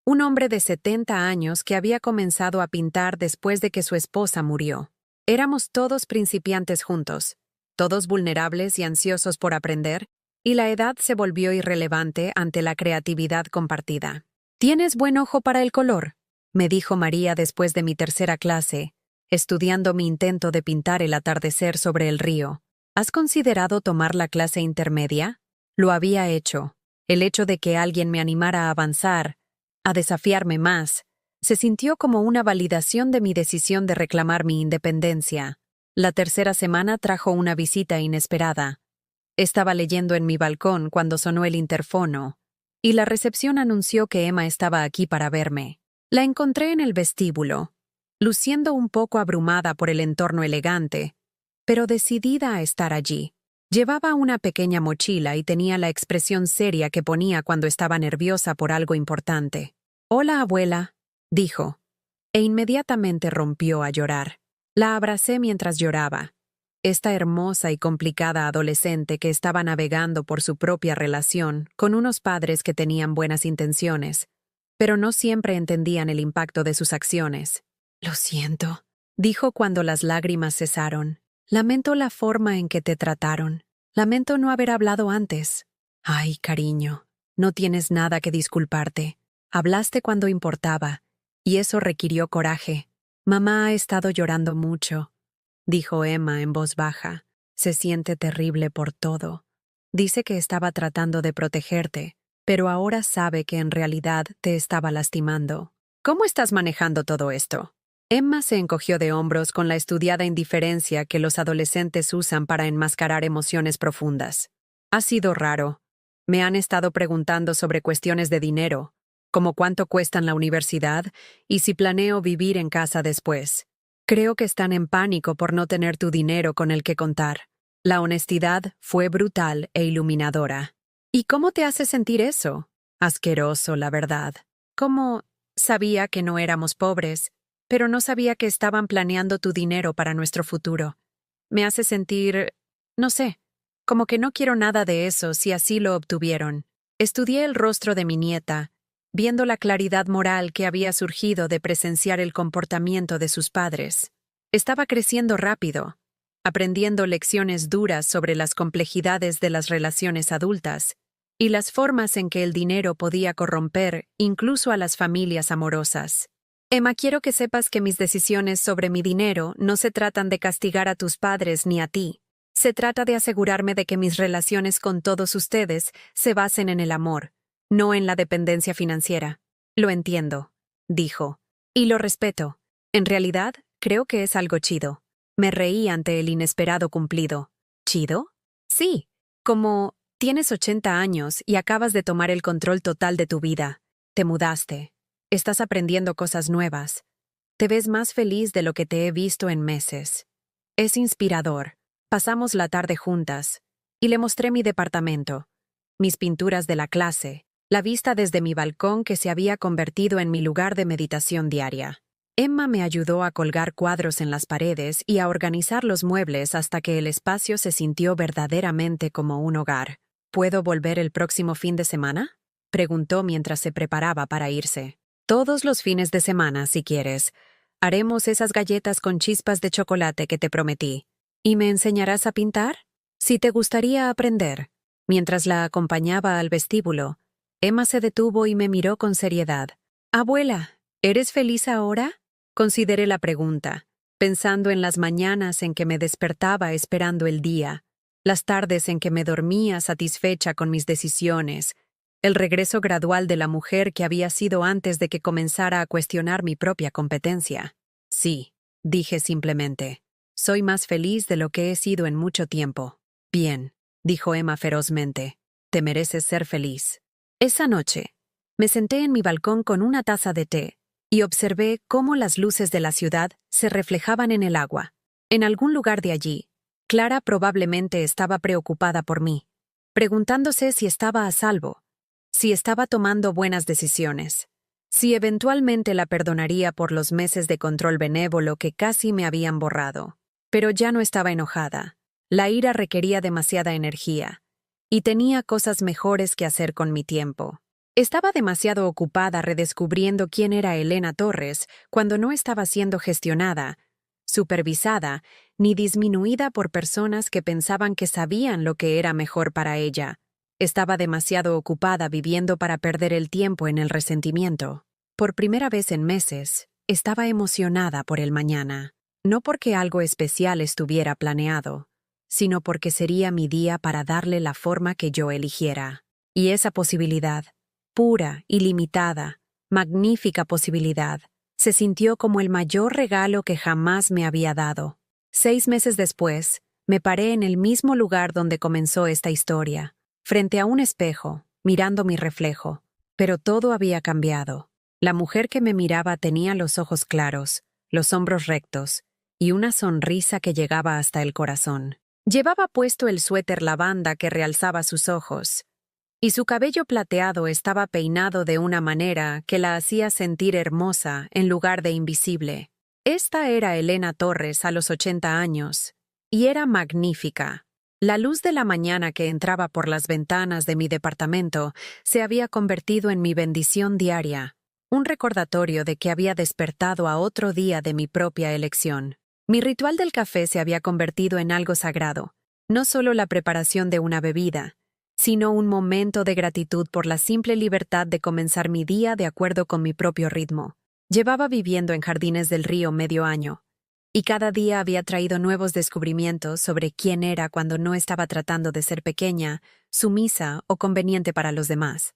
un hombre de 70 años que había comenzado a pintar después de que su esposa murió. Éramos todos principiantes juntos, todos vulnerables y ansiosos por aprender, y la edad se volvió irrelevante ante la creatividad compartida. «¿Tienes buen ojo para el color?», me dijo María después de mi tercera clase, estudiando mi intento de pintar el atardecer sobre el río. «¿Has considerado tomar la clase intermedia?». Lo había hecho. El hecho de que alguien me animara a avanzar, a desafiarme más, se sintió como una validación de mi decisión de reclamar mi independencia. La tercera semana trajo una visita inesperada. Estaba leyendo en mi balcón cuando sonó el interfono, y la recepción anunció que Emma estaba aquí para verme. La encontré en el vestíbulo, luciendo un poco abrumada por el entorno elegante, pero decidida a estar allí. Llevaba una pequeña mochila y tenía la expresión seria que ponía cuando estaba nerviosa por algo importante. «Hola, abuela», dijo, e inmediatamente rompió a llorar. La abracé mientras lloraba. Esta hermosa y complicada adolescente que estaba navegando por su propia relación con unos padres que tenían buenas intenciones, pero no siempre entendían el impacto de sus acciones. «Lo siento», dijo cuando las lágrimas cesaron. «Lamento la forma en que te trataron. Lamento no haber hablado antes». «Ay, cariño, no tienes nada que disculparte. Hablaste cuando importaba, y eso requirió coraje. Mamá ha estado llorando mucho», dijo Emma en voz baja. «Se siente terrible por todo. Dice que estaba tratando de protegerte, pero ahora sabe que en realidad te estaba lastimando. ¿Cómo estás manejando todo esto?». Emma se encogió de hombros con la estudiada indiferencia que los adolescentes usan para enmascarar emociones profundas. «Ha sido raro. Me han estado preguntando sobre cuestiones de dinero, como cuánto cuesta en la universidad y si planeo vivir en casa después. Creo que están en pánico por no tener tu dinero con el que contar». La honestidad fue brutal e iluminadora. «¿Y cómo te hace sentir eso?». «Asqueroso, la verdad. Como sabía que no éramos pobres, pero no sabía que estaban planeando tu dinero para nuestro futuro. Me hace sentir, no sé, como que no quiero nada de eso si así lo obtuvieron». Estudié el rostro de mi nieta, viendo la claridad moral que había surgido de presenciar el comportamiento de sus padres. Estaba creciendo rápido, aprendiendo lecciones duras sobre las complejidades de las relaciones adultas y las formas en que el dinero podía corromper incluso a las familias amorosas. «Emma, quiero que sepas que mis decisiones sobre mi dinero no se tratan de castigar a tus padres ni a ti. Se trata de asegurarme de que mis relaciones con todos ustedes se basen en el amor, no en la dependencia financiera». «Lo entiendo», dijo, «y lo respeto. En realidad, creo que es algo chido». Me reí ante el inesperado cumplido. ¿Chido? Sí, como tienes 80 años y acabas de tomar el control total de tu vida. Te mudaste. Estás aprendiendo cosas nuevas. Te ves más feliz de lo que te he visto en meses. Es inspirador. Pasamos la tarde juntas, y le mostré mi departamento, mis pinturas de la clase, la vista desde mi balcón que se había convertido en mi lugar de meditación diaria. Emma me ayudó a colgar cuadros en las paredes y a organizar los muebles hasta que el espacio se sintió verdaderamente como un hogar. ¿Puedo volver el próximo fin de semana?, preguntó mientras se preparaba para irse. Todos los fines de semana, si quieres. Haremos esas galletas con chispas de chocolate que te prometí. ¿Y me enseñarás a pintar? Si te gustaría aprender. Mientras la acompañaba al vestíbulo, Emma se detuvo y me miró con seriedad. Abuela, ¿eres feliz ahora? Consideré la pregunta, pensando en las mañanas en que me despertaba esperando el día, las tardes en que me dormía satisfecha con mis decisiones, el regreso gradual de la mujer que había sido antes de que comenzara a cuestionar mi propia competencia. Sí, dije simplemente. Soy más feliz de lo que he sido en mucho tiempo. Bien, dijo Emma ferozmente. Te mereces ser feliz. Esa noche, me senté en mi balcón con una taza de té y observé cómo las luces de la ciudad se reflejaban en el agua. En algún lugar de allí, Clara probablemente estaba preocupada por mí, preguntándose si estaba a salvo, si estaba tomando buenas decisiones, si eventualmente la perdonaría por los meses de control benévolo que casi me habían borrado. Pero ya no estaba enojada. La ira requería demasiada energía, y tenía cosas mejores que hacer con mi tiempo. Estaba demasiado ocupada redescubriendo quién era Elena Torres cuando no estaba siendo gestionada, supervisada, ni disminuida por personas que pensaban que sabían lo que era mejor para ella. Estaba demasiado ocupada viviendo para perder el tiempo en el resentimiento. Por primera vez en meses, estaba emocionada por el mañana, no porque algo especial estuviera planeado, sino porque sería mi día para darle la forma que yo eligiera. Y esa posibilidad, pura, ilimitada, magnífica posibilidad, se sintió como el mayor regalo que jamás me había dado. 6 meses después, me paré en el mismo lugar donde comenzó esta historia, frente a un espejo, mirando mi reflejo. Pero todo había cambiado. La mujer que me miraba tenía los ojos claros, los hombros rectos, y una sonrisa que llegaba hasta el corazón. Llevaba puesto el suéter lavanda que realzaba sus ojos, y su cabello plateado estaba peinado de una manera que la hacía sentir hermosa en lugar de invisible. Esta era Elena Torres a los 80 años, y era magnífica. La luz de la mañana que entraba por las ventanas de mi departamento se había convertido en mi bendición diaria, un recordatorio de que había despertado a otro día de mi propia elección. Mi ritual del café se había convertido en algo sagrado, no solo la preparación de una bebida, sino un momento de gratitud por la simple libertad de comenzar mi día de acuerdo con mi propio ritmo. Llevaba viviendo en Jardines del Río medio año, y cada día había traído nuevos descubrimientos sobre quién era cuando no estaba tratando de ser pequeña, sumisa o conveniente para los demás.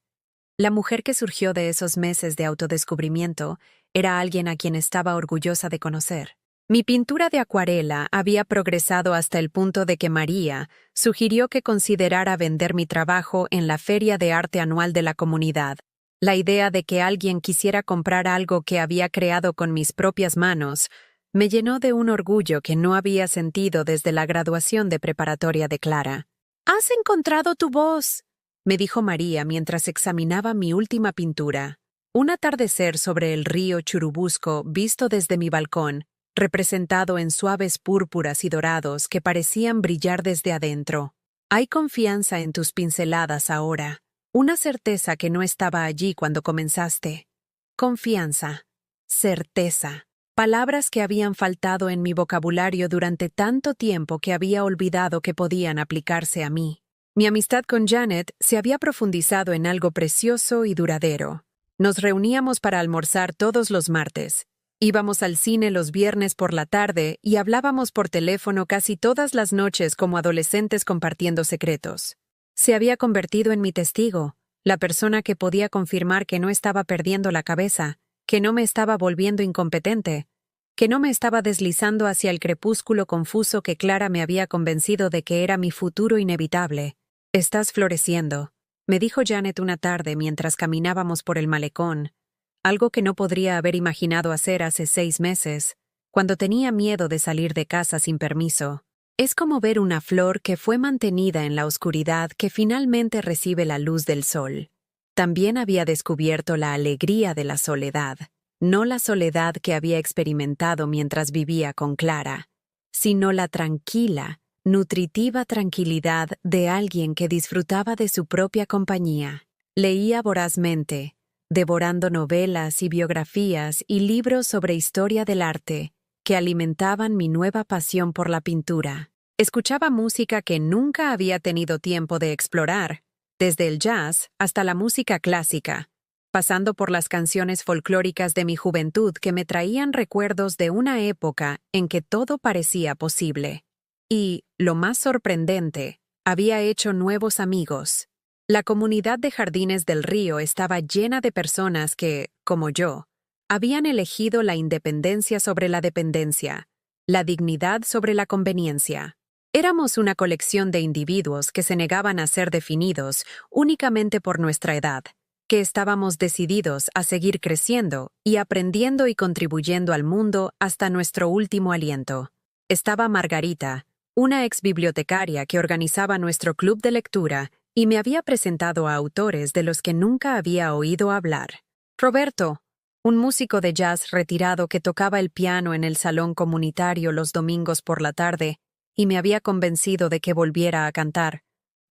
La mujer que surgió de esos meses de autodescubrimiento era alguien a quien estaba orgullosa de conocer. Mi pintura de acuarela había progresado hasta el punto de que María sugirió que considerara vender mi trabajo en la Feria de Arte Anual de la comunidad. La idea de que alguien quisiera comprar algo que había creado con mis propias manos me llenó de un orgullo que no había sentido desde la graduación de preparatoria de Clara. «¡Has encontrado tu voz!», me dijo María mientras examinaba mi última pintura. Un atardecer sobre el río Churubusco visto desde mi balcón, representado en suaves púrpuras y dorados que parecían brillar desde adentro. Hay confianza en tus pinceladas ahora, una certeza que no estaba allí cuando comenzaste. Confianza, certeza. Palabras que habían faltado en mi vocabulario durante tanto tiempo que había olvidado que podían aplicarse a mí. Mi amistad con Janet se había profundizado en algo precioso y duradero. Nos reuníamos para almorzar todos los martes. Íbamos al cine los viernes por la tarde y hablábamos por teléfono casi todas las noches como adolescentes compartiendo secretos. Se había convertido en mi testigo, la persona que podía confirmar que no estaba perdiendo la cabeza, que no me estaba volviendo incompetente, que no me estaba deslizando hacia el crepúsculo confuso que Clara me había convencido de que era mi futuro inevitable. «Estás floreciendo», me dijo Janet una tarde mientras caminábamos por el malecón, algo que no podría haber imaginado hacer hace 6 meses, cuando tenía miedo de salir de casa sin permiso. Es como ver una flor que fue mantenida en la oscuridad que finalmente recibe la luz del sol. También había descubierto la alegría de la soledad, no la soledad que había experimentado mientras vivía con Clara, sino la tranquila, nutritiva tranquilidad de alguien que disfrutaba de su propia compañía. Leía vorazmente, devorando novelas y biografías y libros sobre historia del arte, que alimentaban mi nueva pasión por la pintura. Escuchaba música que nunca había tenido tiempo de explorar, desde el jazz hasta la música clásica, pasando por las canciones folclóricas de mi juventud que me traían recuerdos de una época en que todo parecía posible. Y, lo más sorprendente, había hecho nuevos amigos. La comunidad de Jardines del Río estaba llena de personas que, como yo, habían elegido la independencia sobre la dependencia, la dignidad sobre la conveniencia. Éramos una colección de individuos que se negaban a ser definidos únicamente por nuestra edad, que estábamos decididos a seguir creciendo y aprendiendo y contribuyendo al mundo hasta nuestro último aliento. Estaba Margarita, una exbibliotecaria que organizaba nuestro club de lectura y me había presentado a autores de los que nunca había oído hablar. Roberto, un músico de jazz retirado que tocaba el piano en el salón comunitario los domingos por la tarde y me había convencido de que volviera a cantar,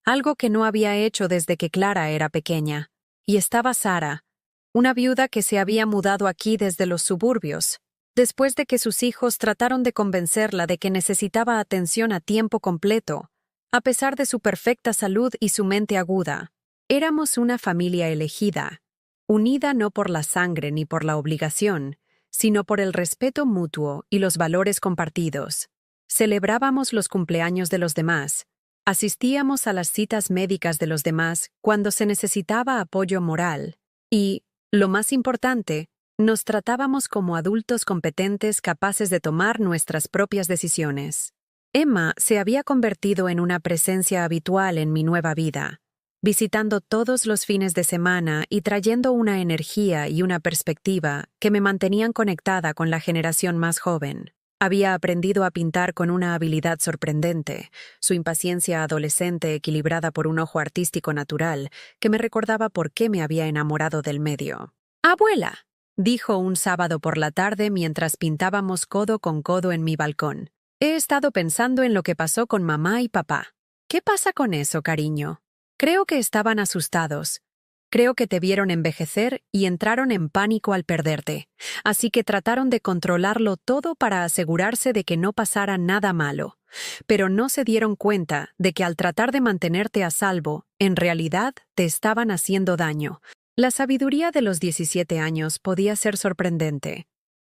algo que no había hecho desde que Clara era pequeña. Y estaba Sara, una viuda que se había mudado aquí desde los suburbios, después de que sus hijos trataron de convencerla de que necesitaba atención a tiempo completo, a pesar de su perfecta salud y su mente aguda. Éramos una familia elegida, unida no por la sangre ni por la obligación, sino por el respeto mutuo y los valores compartidos. Celebrábamos los cumpleaños de los demás, asistíamos a las citas médicas de los demás cuando se necesitaba apoyo moral y, lo más importante, nos tratábamos como adultos competentes capaces de tomar nuestras propias decisiones. Emma se había convertido en una presencia habitual en mi nueva vida, visitando todos los fines de semana y trayendo una energía y una perspectiva que me mantenían conectada con la generación más joven. Había aprendido a pintar con una habilidad sorprendente, su impaciencia adolescente equilibrada por un ojo artístico natural que me recordaba por qué me había enamorado del medio. «Abuela», dijo un sábado por la tarde mientras pintábamos codo con codo en mi balcón. «He estado pensando en lo que pasó con mamá y papá». «¿Qué pasa con eso, cariño?» «Creo que estaban asustados. Creo que te vieron envejecer y entraron en pánico al perderte, así que trataron de controlarlo todo para asegurarse de que no pasara nada malo. Pero no se dieron cuenta de que al tratar de mantenerte a salvo, en realidad te estaban haciendo daño». La sabiduría de los 17 años podía ser sorprendente.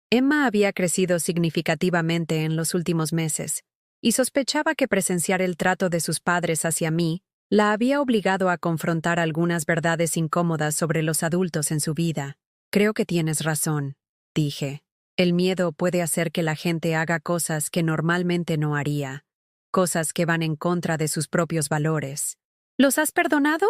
Emma había crecido significativamente en los últimos meses, y sospechaba que presenciar el trato de sus padres hacia mí la había obligado a confrontar algunas verdades incómodas sobre los adultos en su vida. «Creo que tienes razón», dije. «El miedo puede hacer que la gente haga cosas que normalmente no haría, cosas que van en contra de sus propios valores». «¿Los has perdonado?»,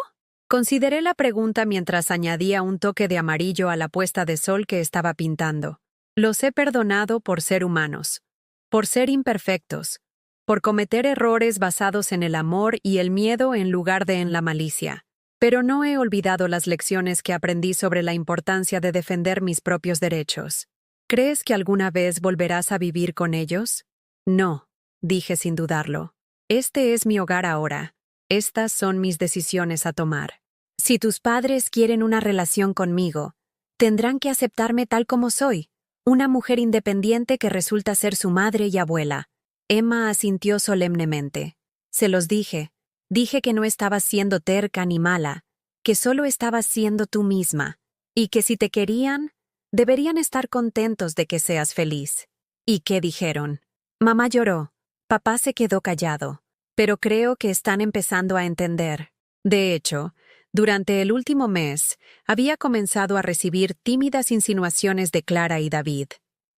consideré la pregunta mientras añadía un toque de amarillo a la puesta de sol que estaba pintando. «Los he perdonado por ser humanos, por ser imperfectos, por cometer errores basados en el amor y el miedo en lugar de en la malicia. Pero no he olvidado las lecciones que aprendí sobre la importancia de defender mis propios derechos». «¿Crees que alguna vez volverás a vivir con ellos?». «No», dije sin dudarlo. «Este es mi hogar ahora. Estas son mis decisiones a tomar. Si tus padres quieren una relación conmigo, tendrán que aceptarme tal como soy, una mujer independiente que resulta ser su madre y abuela». Emma asintió solemnemente. «Se los dije. Dije que no estabas siendo terca ni mala, que solo estabas siendo tú misma, y que si te querían, deberían estar contentos de que seas feliz». «¿Y qué dijeron?». Mamá lloró. Papá se quedó callado. Pero creo que están empezando a entender. De hecho, durante el último mes, había comenzado a recibir tímidas insinuaciones de Clara y David.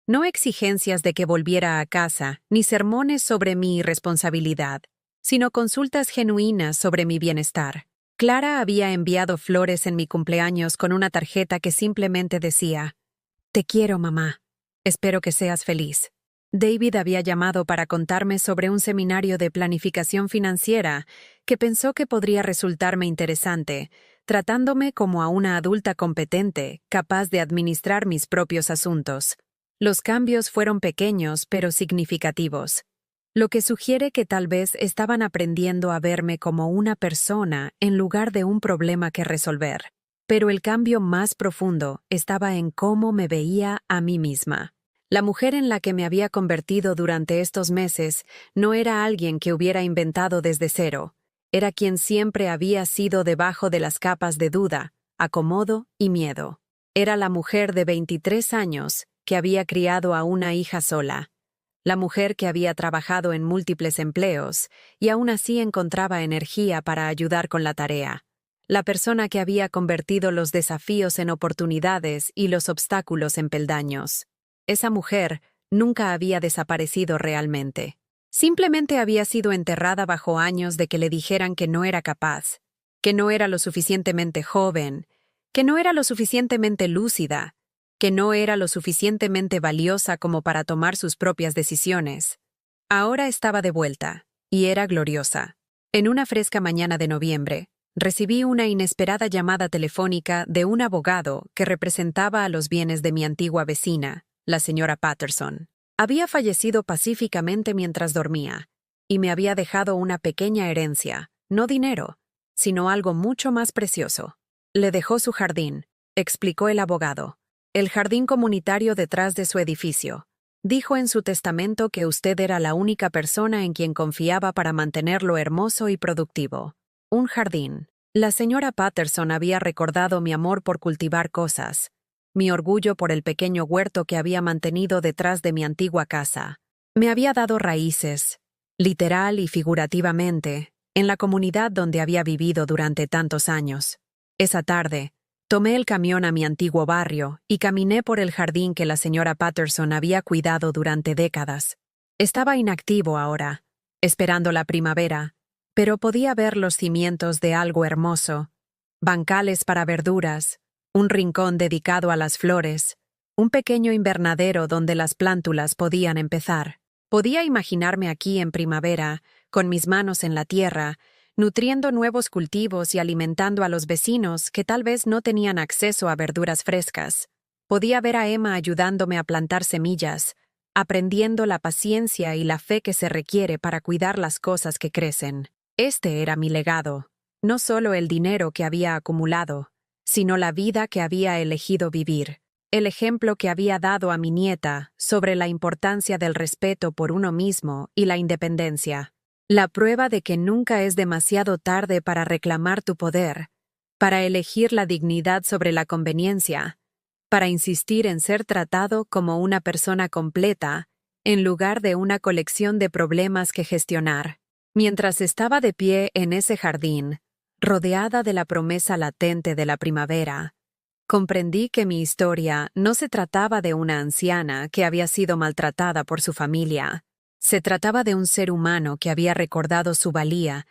No exigencias de que volviera a casa, ni sermones sobre mi irresponsabilidad, sino consultas genuinas sobre mi bienestar. Clara había enviado flores en mi cumpleaños con una tarjeta que simplemente decía: «Te quiero, mamá. Espero que seas feliz». David había llamado para contarme sobre un seminario de planificación financiera que pensó que podría resultarme interesante, tratándome como a una adulta competente, capaz de administrar mis propios asuntos. Los cambios fueron pequeños pero significativos, lo que sugiere que tal vez estaban aprendiendo a verme como una persona en lugar de un problema que resolver. Pero el cambio más profundo estaba en cómo me veía a mí misma. La mujer en la que me había convertido durante estos meses no era alguien que hubiera inventado desde cero. Era quien siempre había sido debajo de las capas de duda, acomodo y miedo. Era la mujer de 23 años que había criado a una hija sola. La mujer que había trabajado en múltiples empleos y aún así encontraba energía para ayudar con la tarea. La persona que había convertido los desafíos en oportunidades y los obstáculos en peldaños. Esa mujer nunca había desaparecido realmente. Simplemente había sido enterrada bajo años de que le dijeran que no era capaz, que no era lo suficientemente joven, que no era lo suficientemente lúcida, que no era lo suficientemente valiosa como para tomar sus propias decisiones. Ahora estaba de vuelta, y era gloriosa. En una fresca mañana de noviembre, recibí una inesperada llamada telefónica de un abogado que representaba a los bienes de mi antigua vecina, la señora Patterson. Había fallecido pacíficamente mientras dormía, y me había dejado una pequeña herencia, no dinero, sino algo mucho más precioso. Le dejó su jardín, explicó el abogado. El jardín comunitario detrás de su edificio. Dijo en su testamento que usted era la única persona en quien confiaba para mantenerlo hermoso y productivo. Un jardín. La señora Patterson había recordado mi amor por cultivar cosas, mi orgullo por el pequeño huerto que había mantenido detrás de mi antigua casa. Me había dado raíces, literal y figurativamente, en la comunidad donde había vivido durante tantos años. Esa tarde, tomé el camión a mi antiguo barrio y caminé por el jardín que la señora Patterson había cuidado durante décadas. Estaba inactivo ahora, esperando la primavera, pero podía ver los cimientos de algo hermoso, bancales para verduras, un rincón dedicado a las flores, un pequeño invernadero donde las plántulas podían empezar. Podía imaginarme aquí en primavera, con mis manos en la tierra, nutriendo nuevos cultivos y alimentando a los vecinos que tal vez no tenían acceso a verduras frescas. Podía ver a Emma ayudándome a plantar semillas, aprendiendo la paciencia y la fe que se requiere para cuidar las cosas que crecen. Este era mi legado, no solo el dinero que había acumulado, sino la vida que había elegido vivir, el ejemplo que había dado a mi nieta sobre la importancia del respeto por uno mismo y la independencia. La prueba de que nunca es demasiado tarde para reclamar tu poder, para elegir la dignidad sobre la conveniencia, para insistir en ser tratado como una persona completa, en lugar de una colección de problemas que gestionar. Mientras estaba de pie en ese jardín, rodeada de la promesa latente de la primavera, comprendí que mi historia no se trataba de una anciana que había sido maltratada por su familia. Se trataba de un ser humano que había recordado su valía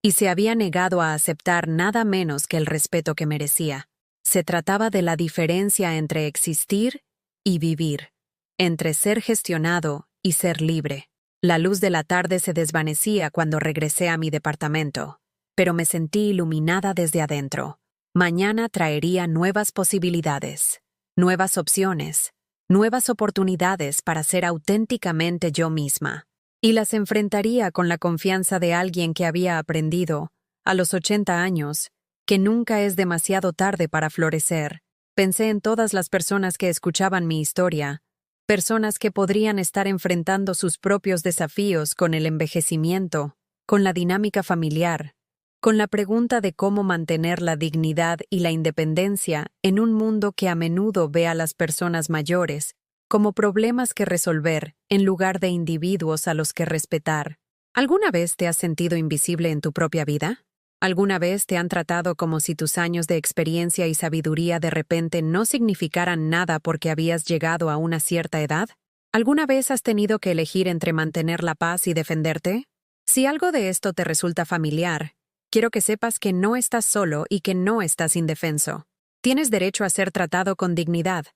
y se había negado a aceptar nada menos que el respeto que merecía. Se trataba de la diferencia entre existir y vivir, entre ser gestionado y ser libre. La luz de la tarde se desvanecía cuando regresé a mi departamento, pero me sentí iluminada desde adentro. Mañana traería nuevas posibilidades, nuevas opciones, nuevas oportunidades para ser auténticamente yo misma, y las enfrentaría con la confianza de alguien que había aprendido, a los 80 años, que nunca es demasiado tarde para florecer. Pensé en todas las personas que escuchaban mi historia, personas que podrían estar enfrentando sus propios desafíos con el envejecimiento, con la dinámica familiar, con la pregunta de cómo mantener la dignidad y la independencia en un mundo que a menudo ve a las personas mayores como problemas que resolver en lugar de individuos a los que respetar. ¿Alguna vez te has sentido invisible en tu propia vida? ¿Alguna vez te han tratado como si tus años de experiencia y sabiduría de repente no significaran nada porque habías llegado a una cierta edad? ¿Alguna vez has tenido que elegir entre mantener la paz y defenderte? Si algo de esto te resulta familiar, quiero que sepas que no estás solo y que no estás indefenso. Tienes derecho a ser tratado con dignidad,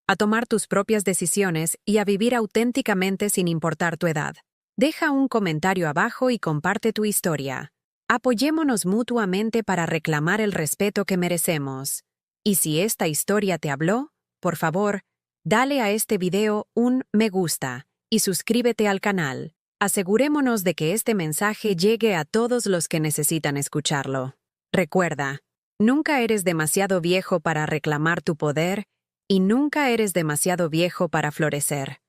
a tomar tus propias decisiones y a vivir auténticamente sin importar tu edad. Deja un comentario abajo y comparte tu historia. Apoyémonos mutuamente para reclamar el respeto que merecemos. Y si esta historia te habló, por favor, dale a este video un me gusta y suscríbete al canal. Asegurémonos de que este mensaje llegue a todos los que necesitan escucharlo. Recuerda, nunca eres demasiado viejo para reclamar tu poder y nunca eres demasiado viejo para florecer.